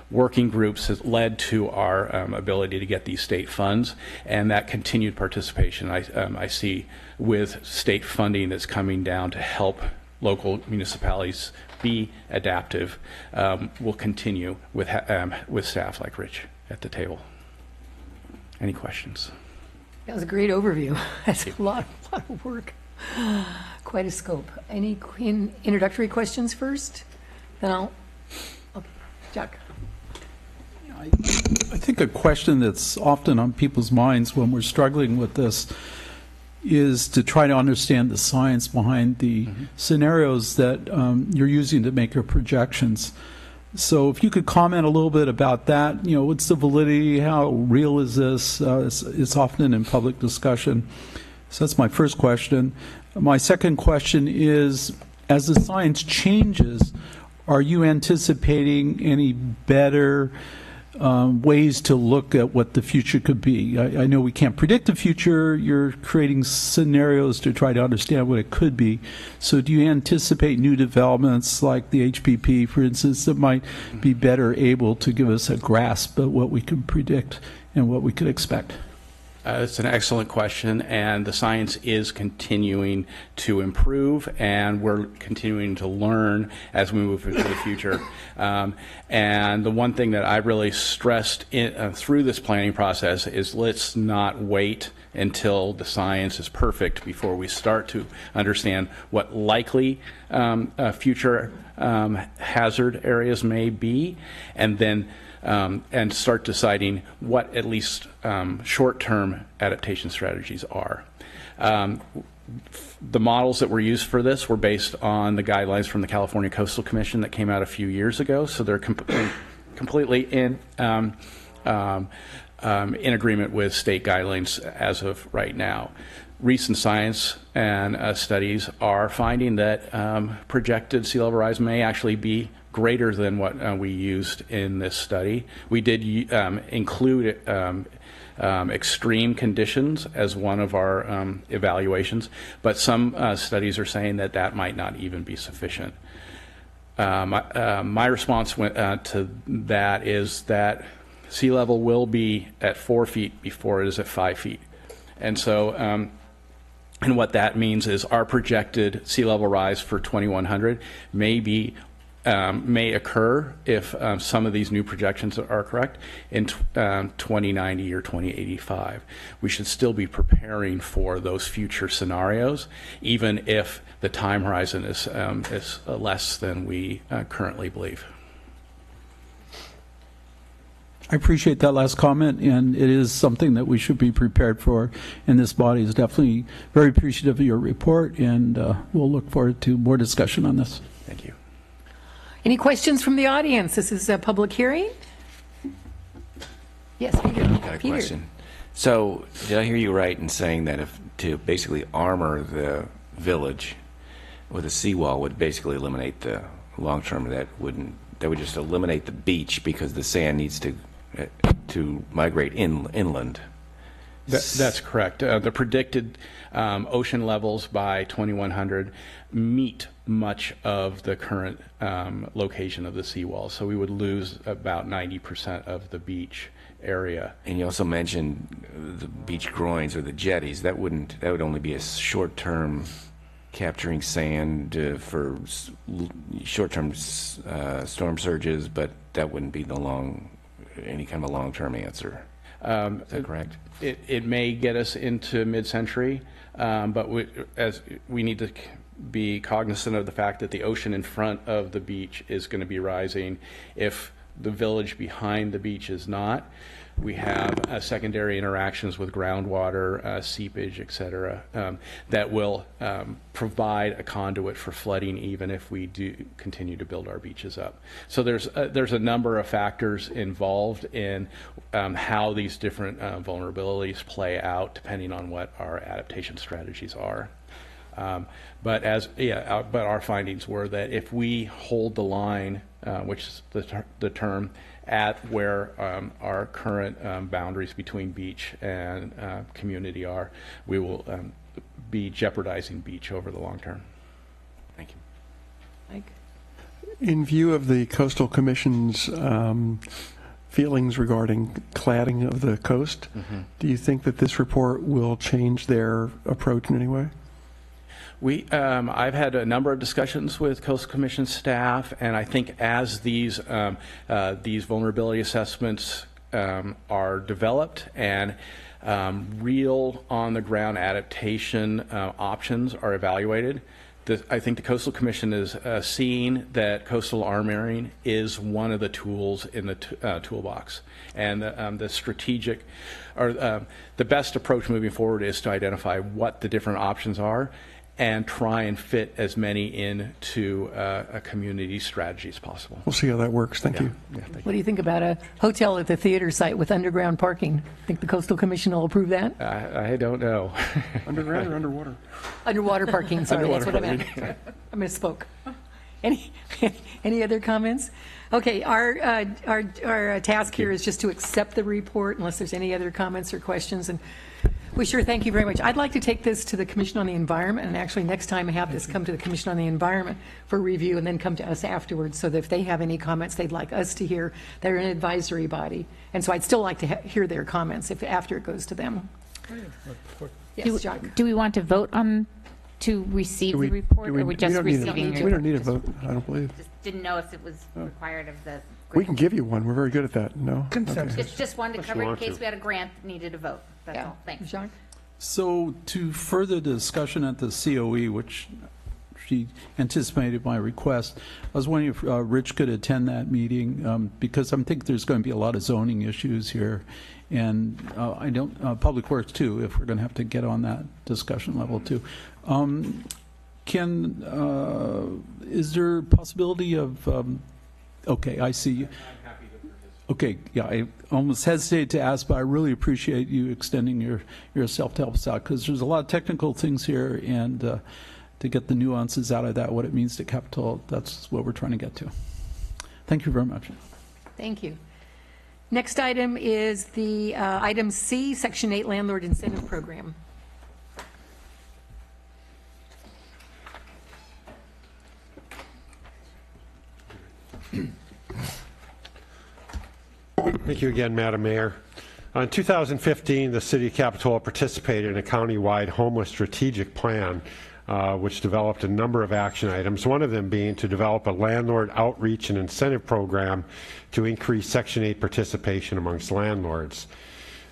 working groups has led to our ability to get these state funds, and that continued participation I see with state funding that's coming down to help local municipalities be adaptive, will continue with staff like Rich at the table. Any questions? That was a great overview. That's a lot of work. Quite a scope. Any introductory questions first? Then okay, Jack. I think a question that's often on people's minds when we're struggling with this is to try to understand the science behind the scenarios that you're using to make your projections. So if you could comment a little bit about that, what's the validity, how real is this? It's often in public discussion. So that's my first question. My second question is, as the science changes, are you anticipating any better ways to look at what the future could be? I know we can't predict the future. You're creating scenarios to try to understand what it could be. So do you anticipate new developments like the HPP, for instance, that might be better able to give us a grasp of what we can predict and what we could expect? It's an excellent question, and the science is continuing to improve, and we're continuing to learn as we move into the future. And the one thing that I really stressed through this planning process is let's not wait until the science is perfect before we start to understand what likely future hazard areas may be, and then and start deciding what at least short-term adaptation strategies are. The models that were used for this were based on the guidelines from the California Coastal Commission that came out a few years ago, so they're completely in agreement with state guidelines as of right now. Recent science and studies are finding that projected sea level rise may actually be greater than what we used in this study. We did include extreme conditions as one of our evaluations, but some studies are saying that that might not even be sufficient. My response to that is that sea level will be at 4 feet before it is at 5 feet. And so, and what that means is our projected sea level rise for 2100 may occur if some of these new projections are correct in 2090 or 2085. We should still be preparing for those future scenarios, even if the time horizon is less than we currently believe. I appreciate that last comment, and it is something that we should be prepared for, and this body is definitely very appreciative of your report, and we'll look forward to more discussion on this. Thank you. Any questions from the audience? This is a public hearing. Yes, Peter. Got a question. So, did I hear you right in saying that if to basically armor the village with a seawall would basically eliminate the long term, that would just eliminate the beach because the sand needs to migrate inland? That's correct. The predicted ocean levels by 2100 meet much of the current location of the seawall, so we would lose about 90% of the beach area. And you also mentioned the beach groins or the jetties. That would only be a short-term capturing sand for short-term storm surges, but that wouldn't be any kind of a long-term answer. Is that correct? It may get us into mid-century, but we need to be cognizant of the fact that the ocean in front of the beach is going to be rising. If the village behind the beach is not, we have secondary interactions with groundwater, seepage, et cetera, that will provide a conduit for flooding even if we do continue to build our beaches up. So there's a number of factors involved in how these different vulnerabilities play out depending on what our adaptation strategies are. But our findings were that if we hold the line, which is the term, at where our current boundaries between beach and community are, we will be jeopardizing beach over the long term. Thank you. Mike? In view of the Coastal Commission's feelings regarding cladding of the coast, do you think that this report will change their approach in any way? I've had a number of discussions with Coastal Commission staff, and I think as these vulnerability assessments are developed and real on-the-ground adaptation options are evaluated, I think the Coastal Commission is seeing that coastal armoring is one of the tools in the toolbox, and the strategic or the best approach moving forward is to identify what the different options are and try and fit as many into a community strategy as possible. We'll see how that works. Thank you. Yeah, thank you. What do you think about a hotel at the theater site with underground parking? Think the Coastal Commission will approve that? I don't know. Underground or underwater? Underwater parking, sorry, Underwater that's what I meant. Sorry, I misspoke. Any other comments? Okay, our task here is just to accept the report unless there's any other comments or questions. And we sure thank you very much. I'd like to take this to the Commission on the Environment, and actually next time have this come to the Commission on the Environment for review and then come to us afterwards, so that if they have any comments they'd like us to hear, they're an advisory body. And so I'd still like to hear their comments after it goes to them. Yes, Jacques. Do we want to vote on to receive the report, or are we just receiving it? We don't need a vote, I don't believe. Just didn't know if it was required of the grant. We can give you one. We're very good at that. No? Consensus. Just wanted to cover it in case we had a grant that needed a vote. That's all. Thanks. Jacques? So to further the discussion at the COE, which she anticipated my request, I was wondering if Rich could attend that meeting, because I think there's going to be a lot of zoning issues here, and I don't Public Works too, if we're going to have to get on that discussion level too. Is there a possibility of? Okay, I see. Okay, yeah, I almost hesitate to ask, but I really appreciate you extending yourself to help us out, because there's a lot of technical things here, and to get the nuances out of that, what it means to Capitola, that's what we're trying to get to. Thank you very much. Thank you. Next item is the item C, Section 8 Landlord Incentive Program. Thank you again, Madam Mayor. In 2015, the City of Capitola participated in a countywide homeless strategic plan, which developed a number of action items, one of them being to develop a landlord outreach and incentive program to increase Section 8 participation amongst landlords.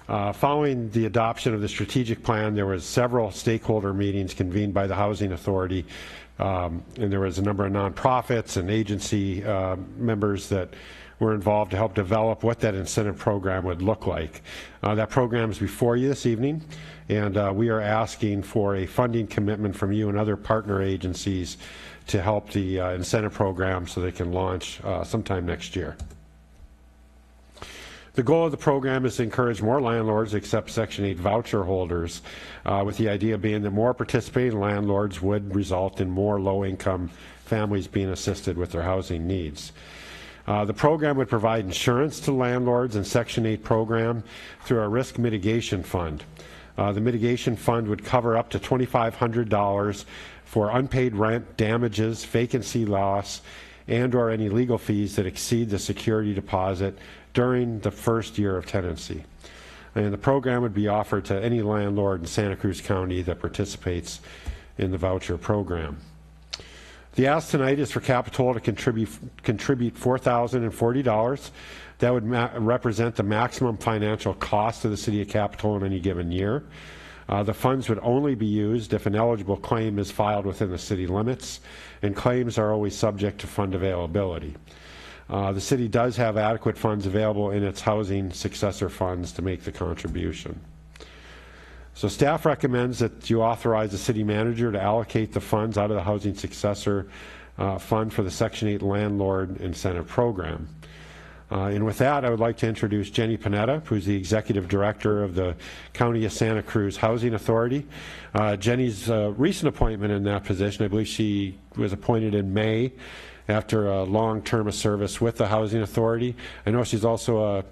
Following the adoption of the strategic plan, there was several stakeholder meetings convened by the Housing Authority, and there was a number of nonprofits and agency members that were involved to help develop what that incentive program would look like. That program is before you this evening, and we are asking for a funding commitment from you and other partner agencies to help the incentive program so they can launch sometime next year. The goal of the program is to encourage more landlords to accept Section 8 voucher holders, with the idea being that more participating landlords would result in more low-income families being assisted with their housing needs. The program would provide insurance to landlords in Section 8 program through a risk mitigation fund. The mitigation fund would cover up to $2,500 for unpaid rent, damages, vacancy loss, and or any legal fees that exceed the security deposit during the first year of tenancy. And the program would be offered to any landlord in Santa Cruz County that participates in the voucher program. The ask tonight is for Capitola to contribute $4,040. That would represent the maximum financial cost of the City of Capitola in any given year. The funds would only be used if an eligible claim is filed within the city limits, and claims are always subject to fund availability. The city does have adequate funds available in its housing successor funds to make the contribution. So staff recommends that you authorize the city manager to allocate the funds out of the housing successor fund for the Section 8 landlord incentive program. And with that, I would like to introduce Jenny Panetta, who's the Executive Director of the County of Santa Cruz Housing Authority. Jenny's recent appointment in that position, I believe she was appointed in May after a long term of service with the Housing Authority. I know she's also,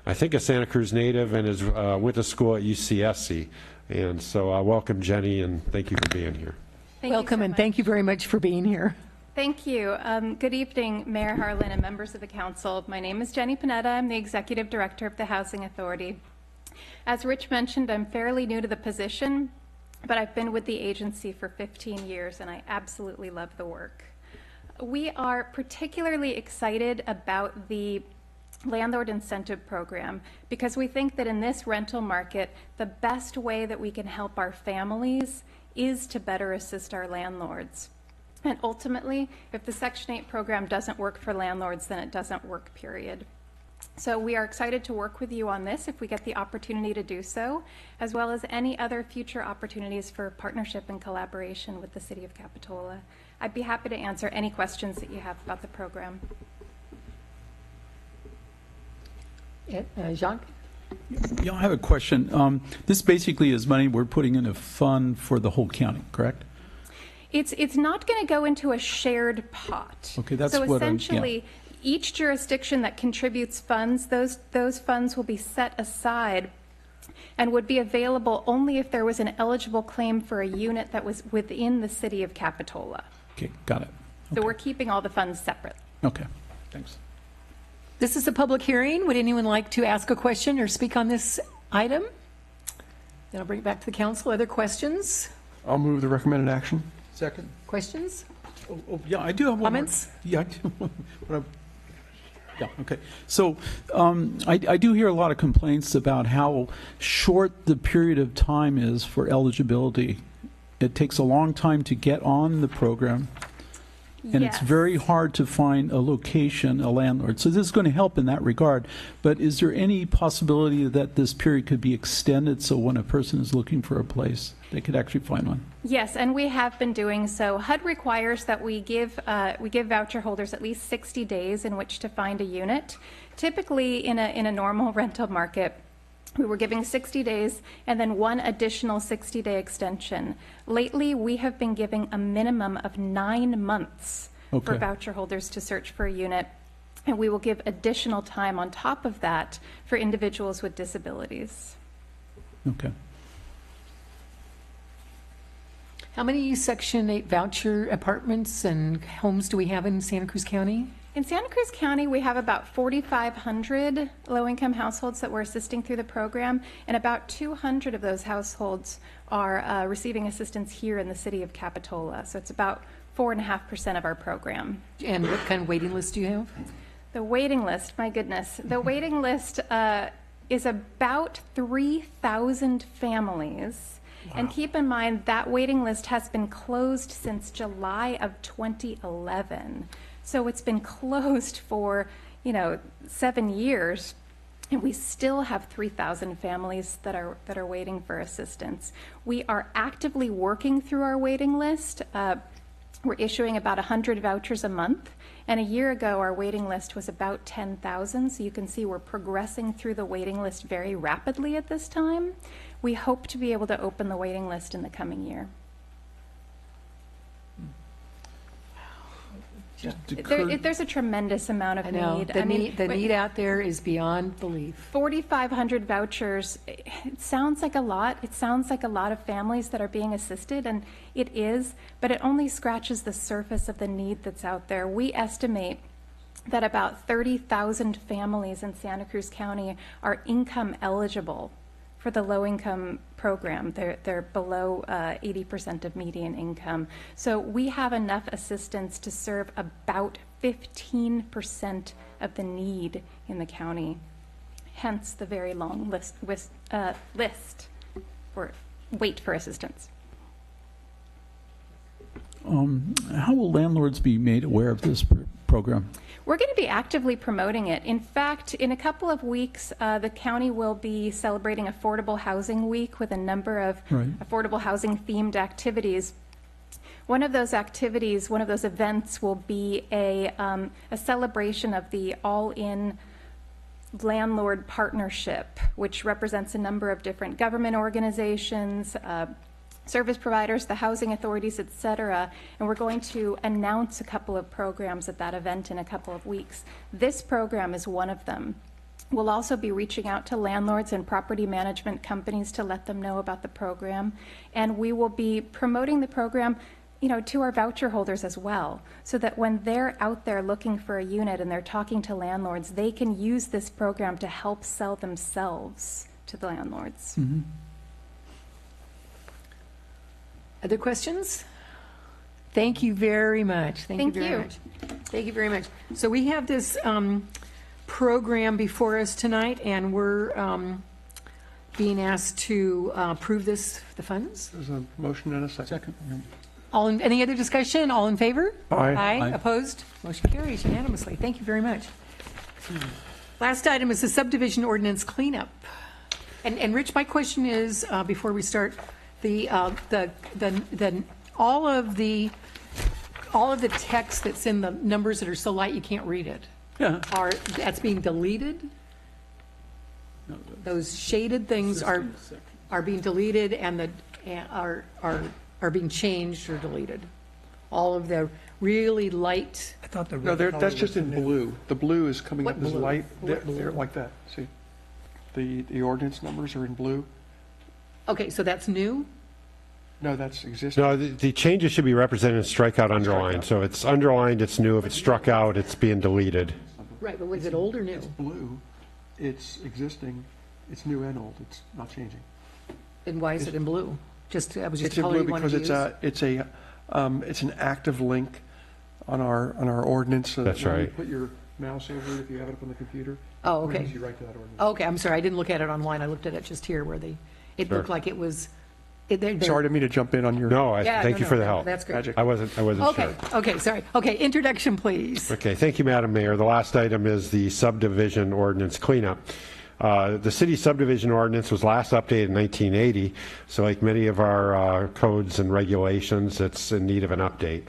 I think, a Santa Cruz native and went to school at UCSC. And so welcome, Jenny, and thank you for being here. Welcome, and thank you very much for being here. Thank you. Good evening, Mayor Harlan and members of the council. My name is Jenny Panetta. I'm the Executive Director of the Housing Authority. As Rich mentioned, I'm fairly new to the position, but I've been with the agency for 15 years, and I absolutely love the work. We are particularly excited about the landlord incentive program because we think that in this rental market, the best way that we can help our families is to better assist our landlords. And ultimately, if the Section 8 program doesn't work for landlords, then it doesn't work, period. So we are excited to work with you on this if we get the opportunity to do so, as well as any other future opportunities for partnership and collaboration with the City of Capitola. I'd be happy to answer any questions that you have about the program. Jacques? Yeah, I have a question. This basically is money we're putting in a fund for the whole county, correct? It's not going to go into a shared pot. Okay, that's so what essentially, each jurisdiction that contributes funds, those funds will be set aside and would be available only if there was an eligible claim for a unit that was within the City of Capitola. Okay, got it. So we're keeping all the funds separate. Okay, thanks. This is a public hearing. Would anyone like to ask a question or speak on this item? Then I'll bring it back to the council. Other questions? I'll move the recommended action. Second. Questions? Oh, yeah, I do have one. Comments? Yeah, I do. Yeah, okay. So I do hear a lot of complaints about how short the period of time is for eligibility. It takes a long time to get on the program, and it's Yes. very hard to find a location, a landlord. So this is going to help in that regard. But is there any possibility that this period could be extended so when a person is looking for a place, they could actually find one? Yes, and we have been doing so. HUD requires that we give voucher holders at least 60 days in which to find a unit. Typically, in a normal rental market, we were giving 60 days and then one additional 60-day extension. Lately, we have been giving a minimum of 9 months for Okay. voucher holders to search for a unit, and we will give additional time on top of that for individuals with disabilities. Okay. How many Section 8 voucher apartments and homes do we have in Santa Cruz County? In Santa Cruz County, we have about 4,500 low-income households that we're assisting through the program, and about 200 of those households are receiving assistance here in the city of Capitola. So it's about 4.5% of our program. And what kind of waiting list do you have? The waiting list, my goodness. The waiting list is about 3,000 families. Wow. And keep in mind that waiting list has been closed since July of 2011. So it's been closed for, 7 years, and we still have 3,000 families that are waiting for assistance. We are actively working through our waiting list. We're issuing about 100 vouchers a month, and a year ago our waiting list was about 10,000. So you can see we're progressing through the waiting list very rapidly at this time. We hope to be able to open the waiting list in the coming year. There's a tremendous amount of need. The need out there is beyond belief. 4,500 vouchers, it sounds like a lot. It sounds like a lot of families that are being assisted, and it is, but it only scratches the surface of the need that's out there. We estimate that about 30,000 families in Santa Cruz County are income eligible for the low-income program. They're below 80% of median income. So we have enough assistance to serve about 15% of the need in the county, hence the very long list for wait for assistance. How will landlords be made aware of this program? We're going to be actively promoting it. In fact, in a couple of weeks, the county will be celebrating Affordable Housing Week with a number of affordable housing themed activities. One of those activities, one of those events will be a celebration of the all-in landlord partnership, which represents a number of different government organizations, service providers, the housing authorities, et cetera, and we're going to announce a couple of programs at that event in a couple of weeks. This program is one of them. We'll also be reaching out to landlords and property management companies to let them know about the program, and we will be promoting the program to our voucher holders as well, so that when they're out there looking for a unit and they're talking to landlords, they can use this program to help sell themselves to the landlords. Mm-hmm. Other questions? Thank you very much. Thank you. Much. Thank you very much. So we have this program before us tonight, and we're being asked to approve the funds. There's a motion and a second. Any other discussion? All in favor? Aye. Aye. Opposed? Motion carries unanimously. Thank you very much. Last item is the subdivision ordinance cleanup. And Rich, my question is, before we start, all of the text that's in the numbers that are so light you can't read it, that's being deleted? Those shaded things are being deleted and are being changed or deleted. All of the really light. I thought that's just in blue. The blue is coming What up as blue? light. What blue? They're like that. See, the ordinance numbers are in blue. Okay, so that's new? No, that's existing. No, the changes should be represented in strikeout underlined. So it's underlined, it's new. If it's struck out, it's being deleted. Right, but was it old or new? It's blue. It's existing. It's new and old. It's not changing. And why is it in blue? Just that was just It's the in color blue you wanted because to use? it's an active link on our ordinance. So That's that when right. you put your mouse over it if you have it up on the computer. Oh, okay. Brings you right to that ordinance. Okay, I'm sorry, I didn't look at it online. I looked at it just here where it Sure. looked like it was. Sorry, I didn't mean to jump in on your. No, Yeah, thank you for the help. That's great. Magic. I wasn't Okay, sure. okay, sorry. Okay, introduction, please. Okay, thank you, Madam Mayor. The last item is the subdivision ordinance cleanup. The city subdivision ordinance was last updated in 1980, so like many of our codes and regulations, it's in need of an update.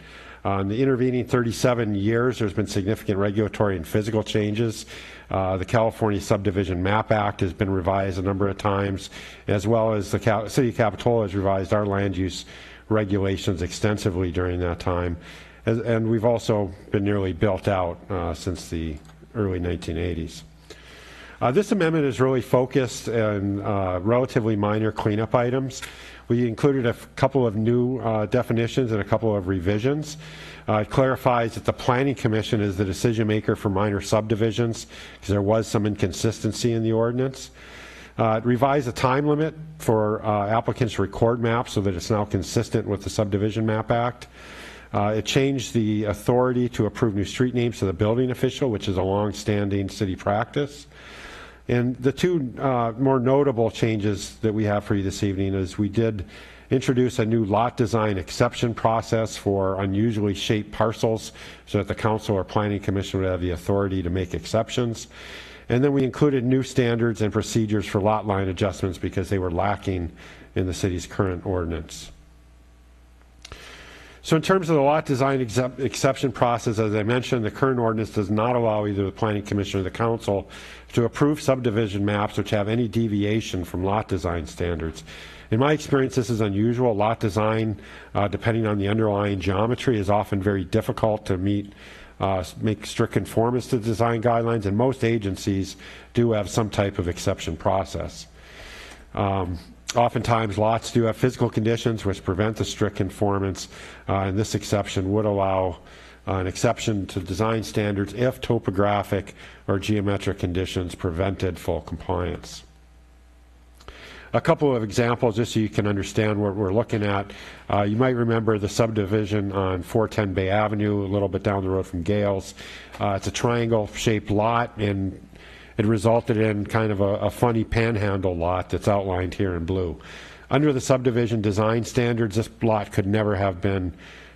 In the intervening 37 years, there's been significant regulatory and physical changes. The California Subdivision Map Act has been revised a number of times, as well as the City of Capitola has revised our land use regulations extensively during that time. And we've also been nearly built out since the early 1980s. This amendment is really focused on relatively minor cleanup items. We included a couple of new definitions and a couple of revisions. It clarifies that the Planning Commission is the decision maker for minor subdivisions, because there was some inconsistency in the ordinance. It revised the time limit for applicants to record maps so that it's now consistent with the Subdivision Map Act. It changed the authority to approve new street names to the building official, which is a long-standing city practice. And the two more notable changes that we have for you this evening is we did introduce a new lot design exception process for unusually shaped parcels so that the council or planning commission would have the authority to make exceptions. And then we included new standards and procedures for lot line adjustments because they were lacking in the city's current ordinance. So in terms of the lot design exception process, as I mentioned, the current ordinance does not allow either the Planning Commission or the Council to approve subdivision maps which have any deviation from lot design standards. In my experience, this is unusual. Lot design, depending on the underlying geometry, is often very difficult to make strict conformance to design guidelines, and most agencies do have some type of exception process. Oftentimes, lots do have physical conditions which prevent the strict conformance, and this exception would allow an exception to design standards if topographic or geometric conditions prevented full compliance. A couple of examples just so you can understand what we're looking at. You might remember the subdivision on 410 Bay Avenue, a little bit down the road from Gales. It's a triangle-shaped lot, and it resulted in kind of a funny panhandle lot that's outlined here in blue. Under the subdivision design standards, this lot could never have been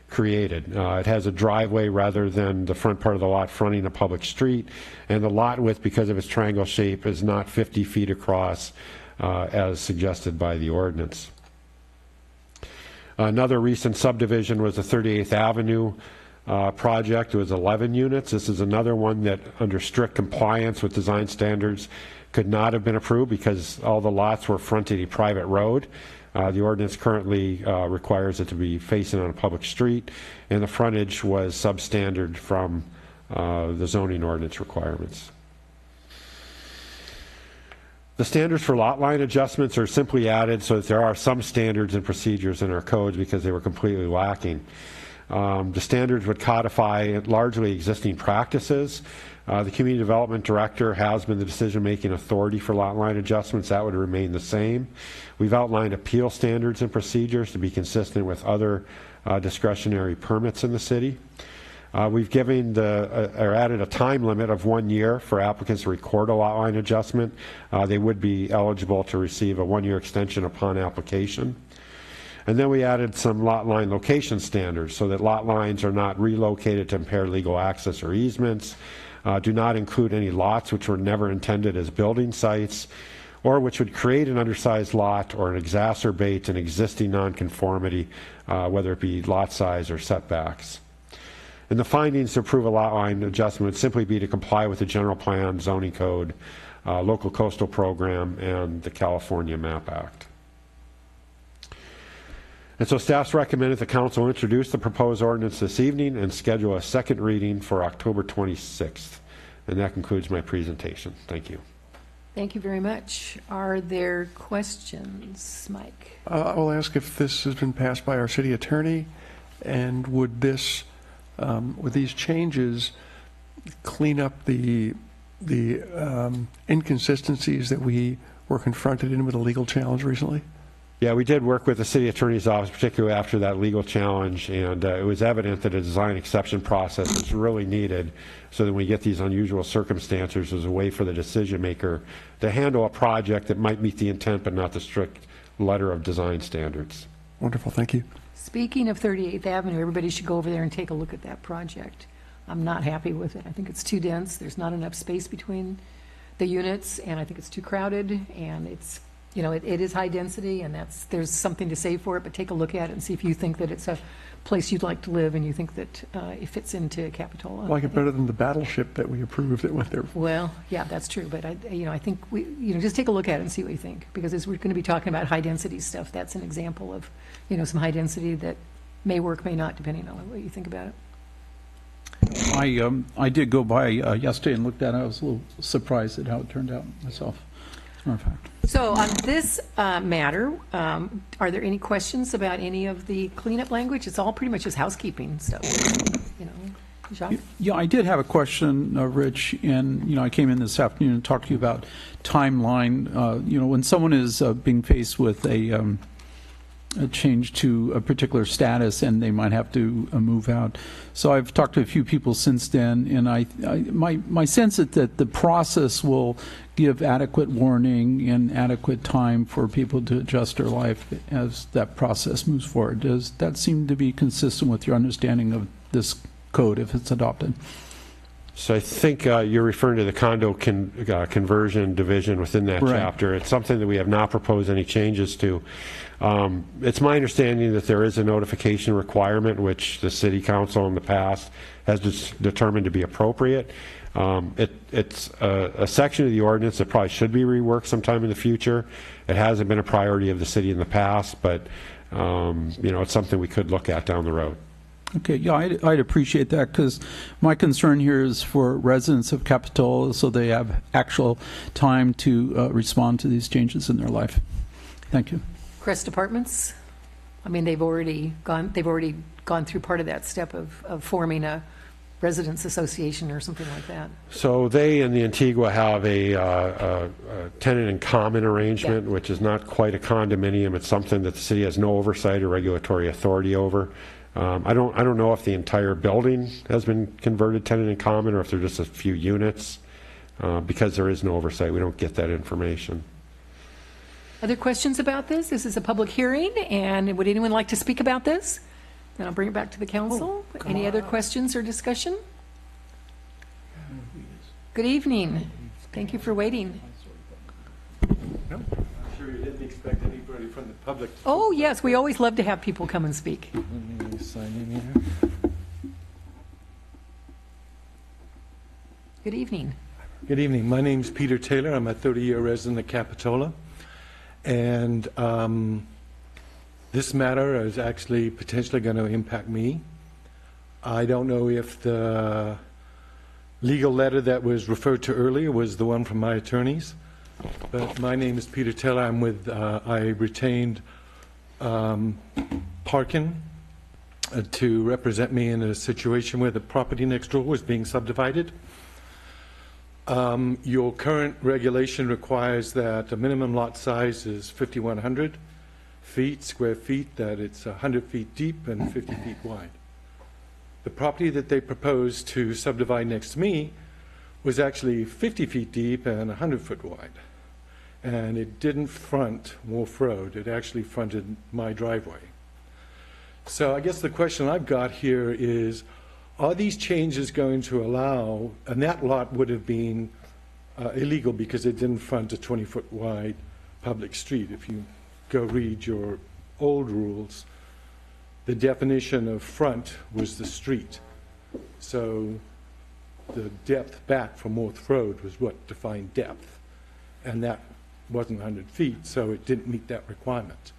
created. It has a driveway rather than the front part of the lot fronting a public street, and the lot width, because of its triangle shape, is not 50 feet across as suggested by the ordinance. Another recent subdivision was the 38th Avenue project. It was 11 units. This is another one that, under strict compliance with design standards, could not have been approved because all the lots were fronting a private road. The ordinance currently requires it to be facing on a public street, and the frontage was substandard from the zoning ordinance requirements. The standards for lot line adjustments are simply added so that there are some standards and procedures in our codes because they were completely lacking. The standards would codify largely existing practices. The Community Development Director has been the decision-making authority for lot line adjustments. That would remain the same. We've outlined appeal standards and procedures to be consistent with other discretionary permits in the city. We've given or added a time limit of 1 year for applicants to record a lot line adjustment. They would be eligible to receive a 1-year extension upon application. And then we added some lot line location standards so that lot lines are not relocated to impair legal access or easements, do not include any lots which were never intended as building sites, or which would create an undersized lot or exacerbate an existing nonconformity, whether it be lot size or setbacks. And the findings to approve a lot line adjustment would simply be to comply with the general plan, zoning code, local coastal program, and the California Map Act. And so staff's recommended the council introduce the proposed ordinance this evening and schedule a second reading for October 26th. And that concludes my presentation. Thank you. Thank you very much. Are there questions, Mike? I will ask if this has been passed by our city attorney, and would this, with these changes, clean up the inconsistencies that we were confronted in with a legal challenge recently? Yeah, we did work with the city attorney's office, particularly after that legal challenge, and it was evident that a design exception process is really needed so that when we get these unusual circumstances, there's a way for the decision maker to handle a project that might meet the intent but not the strict letter of design standards. Wonderful, thank you. Speaking of 38th Avenue, everybody should go over there and take a look at that project. I'm not happy with it. I think it's too dense. There's not enough space between the units, and I think it's too crowded, and it's, you know, it is high density, and there's something to say for it, but take a look at it and see if you think that it's a place you'd like to live and you think that it fits into Capitola. I like it better than the battleship that we approved that went there. Well, yeah, that's true, but I think just take a look at it and see what you think, because as we're going to be talking about high density stuff, that's an example of, some high density that may work, may not, depending on what you think about it. I did go by yesterday and looked at it. I was a little surprised at how it turned out myself, as a matter of fact. So on this matter, are there any questions about any of the cleanup language? It's all pretty much just housekeeping stuff, Jacques? Yeah, I did have a question, Rich, and, I came in this afternoon and talked to you about timeline. When someone is being faced with a change to a particular status and they might have to move out. So I've talked to a few people since then, and my sense is that the process will give adequate warning and adequate time for people to adjust their life as that process moves forward. Does that seem to be consistent with your understanding of this code if it's adopted? So I think you're referring to the condo conversion division within that chapter. It's something that we have not proposed any changes to. It's my understanding that there is a notification requirement, which the city council in the past has determined to be appropriate. It's a section of the ordinance that probably should be reworked sometime in the future. It hasn't been a priority of the city in the past, but it's something we could look at down the road. Okay, yeah, I'd appreciate that, because my concern here is for residents of Capitola, so they have actual time to respond to these changes in their life. Thank you. Crest Apartments, they've already gone through part of that step of forming a residents association or something like that. So they in the Antigua have a tenant in common arrangement, which is not quite a condominium. It's something that the city has no oversight or regulatory authority over. I don't know if the entire building has been converted tenant in common or if they're just a few units. Because there is no oversight, we don't get that information. Other questions about this? This is a public hearing, and would anyone like to speak about this? And I'll bring it back to the council. Any other questions or discussion? Good evening. Thank you for waiting. I'm sure you didn't expect anybody from the public. Oh, yes, we always love to have people come and speak. Let me sign in here. Good evening. Good evening. My name's Peter Taylor. I'm a 30-year resident of Capitola. And this matter is actually potentially going to impact me. I don't know if the legal letter that was referred to earlier was the one from my attorneys, but my name is Peter Taylor. I'm with, I retained Parkin to represent me in a situation where the property next door was being subdivided. Your current regulation requires that a minimum lot size is 5,100 square feet, that it's 100 feet deep and 50 feet wide. The property that they proposed to subdivide next to me was actually 50 feet deep and 100 foot wide. And it didn't front Wolf Road, it actually fronted my driveway. So I guess the question I've got here is, are these changes going to allow, and that lot would have been illegal because it didn't front a 20-foot wide public street. If you go read your old rules, the definition of front was the street. So the depth back from North Road was what defined depth. And that wasn't 100 feet, so it didn't meet that requirement.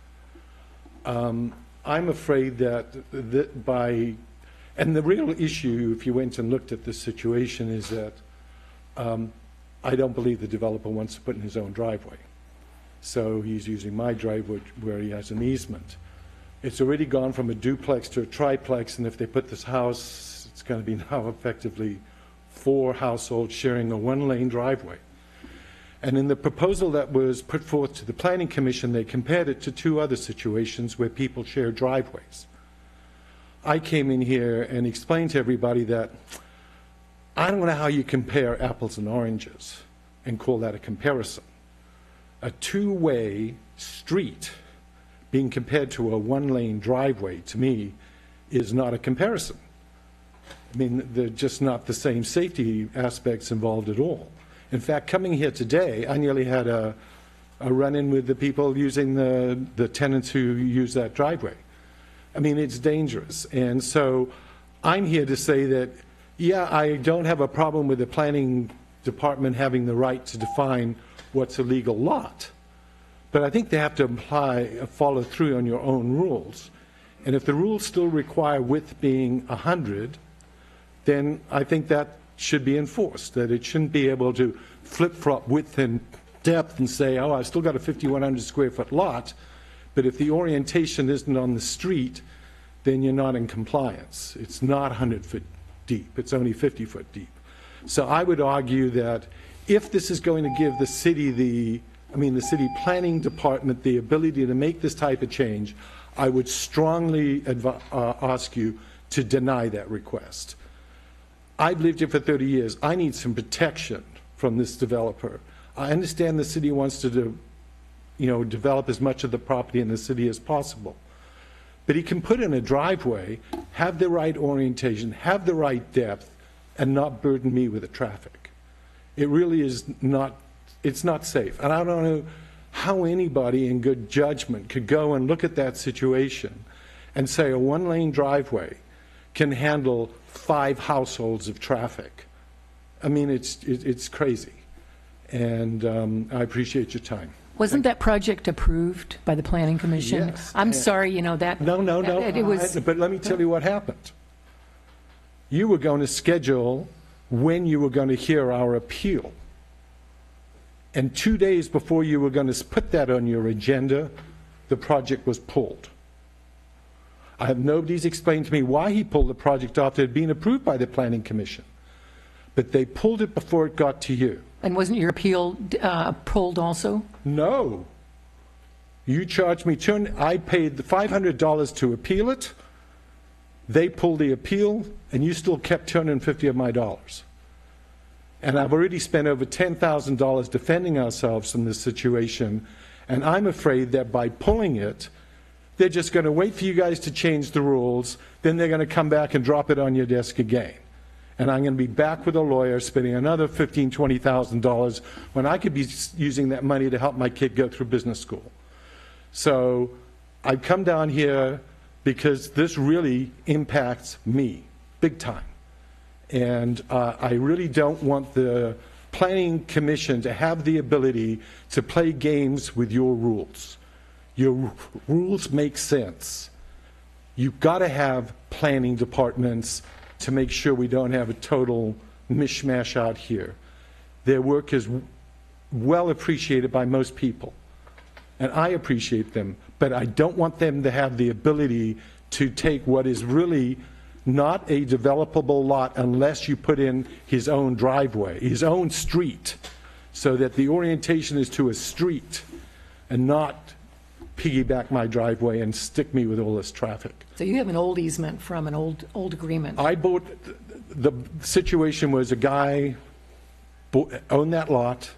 I'm afraid that by and the real issue, if you went and looked at this situation, is that I don't believe the developer wants to put in his own driveway. So he's using my driveway where he has an easement. It's already gone from a duplex to a triplex, and if they put this house, it's going to be now effectively 4 households sharing a 1-lane driveway. And in the proposal that was put forth to the Planning Commission, they compared it to 2 other situations where people share driveways. I came in here and explained to everybody that I don't know how you compare apples and oranges and call that a comparison. A 2-way street being compared to a 1-lane driveway, to me, is not a comparison. I mean, they're just not the same safety aspects involved at all. In fact, coming here today, I nearly had a run-in with the people using the tenants who use that driveway. I mean, it's dangerous. And so I'm here to say that, yeah, I don't have a problem with the planning department having the right to define what's a legal lot. But I think they have to follow through on your own rules. And if the rules still require width being 100, then I think that should be enforced, that it shouldn't be able to flip-flop width and depth and say, oh, I've still got a 5,100 square foot lot, but if the orientation isn't on the street, then you're not in compliance. It's not 100 foot deep, it's only 50 foot deep. So I would argue that if this is going to give the city the city planning department the ability to make this type of change, I would strongly ask you to deny that request. I've lived here for 30 years. I need some protection from this developer. I understand the city wants to develop as much of the property in the city as possible. But he can put in a driveway, have the right orientation, have the right depth, and not burden me with the traffic. It really is not, it's not safe. And I don't know how anybody in good judgment could go and look at that situation and say a 1-lane driveway can handle 5 households of traffic. I mean, it's crazy. And I appreciate your time. Wasn't that project approved by the Planning Commission? Yes. I'm sorry, that. No. It was. But let me tell you what happened. You were going to schedule when you were going to hear our appeal. And 2 days before you were going to put that on your agenda, the project was pulled. Nobody's explained to me why he pulled the project after it had been approved by the Planning Commission. But they pulled it before it got to you. And wasn't your appeal pulled also? No. You charged me, I paid the $500 to appeal it. They pulled the appeal, and you still kept $250 of my dollars. And I've already spent over $10,000 defending ourselves from this situation, and I'm afraid that by pulling it, they're just going to wait for you guys to change the rules, then they're going to come back and drop it on your desk again. And I'm going to be back with a lawyer spending another $15,000, $20,000 when I could be using that money to help my kid go through business school. So I've come down here because this really impacts me big time. And I really don't want the Planning Commission to have the ability to play games with your rules. Your rules make sense. You've got to have planning departments to make sure we don't have a total mishmash out here. Their work is well appreciated by most people, and I appreciate them, but I don't want them to have the ability to take what is really not a developable lot unless you put in his own driveway, his own street, so that the orientation is to a street and not piggyback my driveway and stick me with all this traffic. So you have an old easement from an old agreement. I bought, the situation was a guy owned that lot.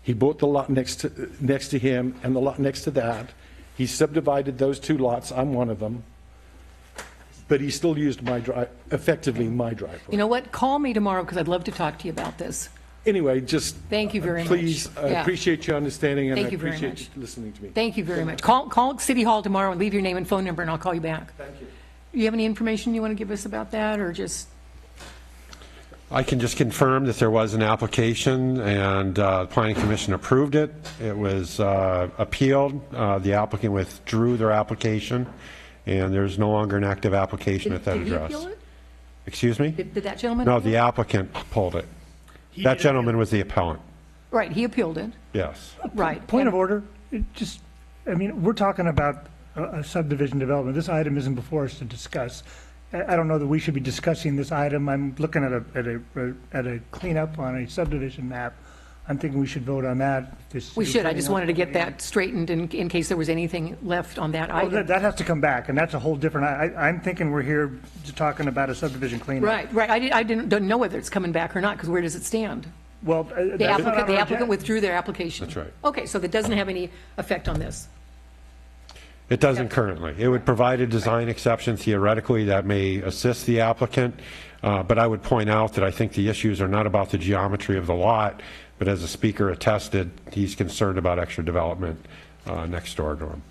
He bought the lot next to him and the lot next to that. He subdivided those 2 lots. I'm one of them. But he still used effectively my driveway. You know what? Call me tomorrow because I'd love to talk to you about this. Anyway, just thank you very please, much. I appreciate your understanding, and thank I you very appreciate much. you listening to me. Thank you very much. Call City Hall tomorrow and leave your name and phone number, and I'll call you back. Thank you. Do you have any information you want to give us about that, or just? I can just confirm that there was an application, and the Planning Commission approved it. It was appealed. The applicant withdrew their application, and there's no longer an active application at that address. Did he appeal it? Excuse me? Did that gentleman? No, appeal the it? applicant pulled it. That gentleman was the appellant. Right, he appealed it. Yes. Right. Point of order. We're talking about a subdivision development. This item isn't before us to discuss. I don't know that we should be discussing this item. I'm looking at a cleanup on a subdivision map I'm thinking we should vote on that. We should. I just wanted to get that straightened in case there was anything left on that Oh, item. that has to come back, and that's a whole different, I'm thinking we're here talking about a subdivision cleanup. Right. I don't know whether it's coming back or not, because where does it stand? Well, The applicant withdrew their application. That's right. Okay, so that doesn't have any effect on this. It doesn't currently. It would provide a design exception theoretically that may assist the applicant, but I would point out that I think the issues are not about the geometry of the lot, but as the speaker attested, he's concerned about extra development next door to him.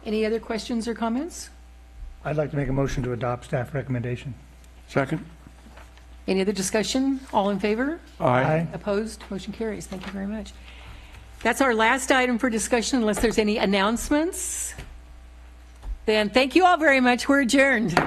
Any other questions or comments? I'd like to make a motion to adopt staff recommendation. Second? Any other discussion? All in favor? Aye. Opposed? Motion carries. Thank you very much. That's our last item for discussion, unless there's any announcements. Then thank you all very much. We're adjourned.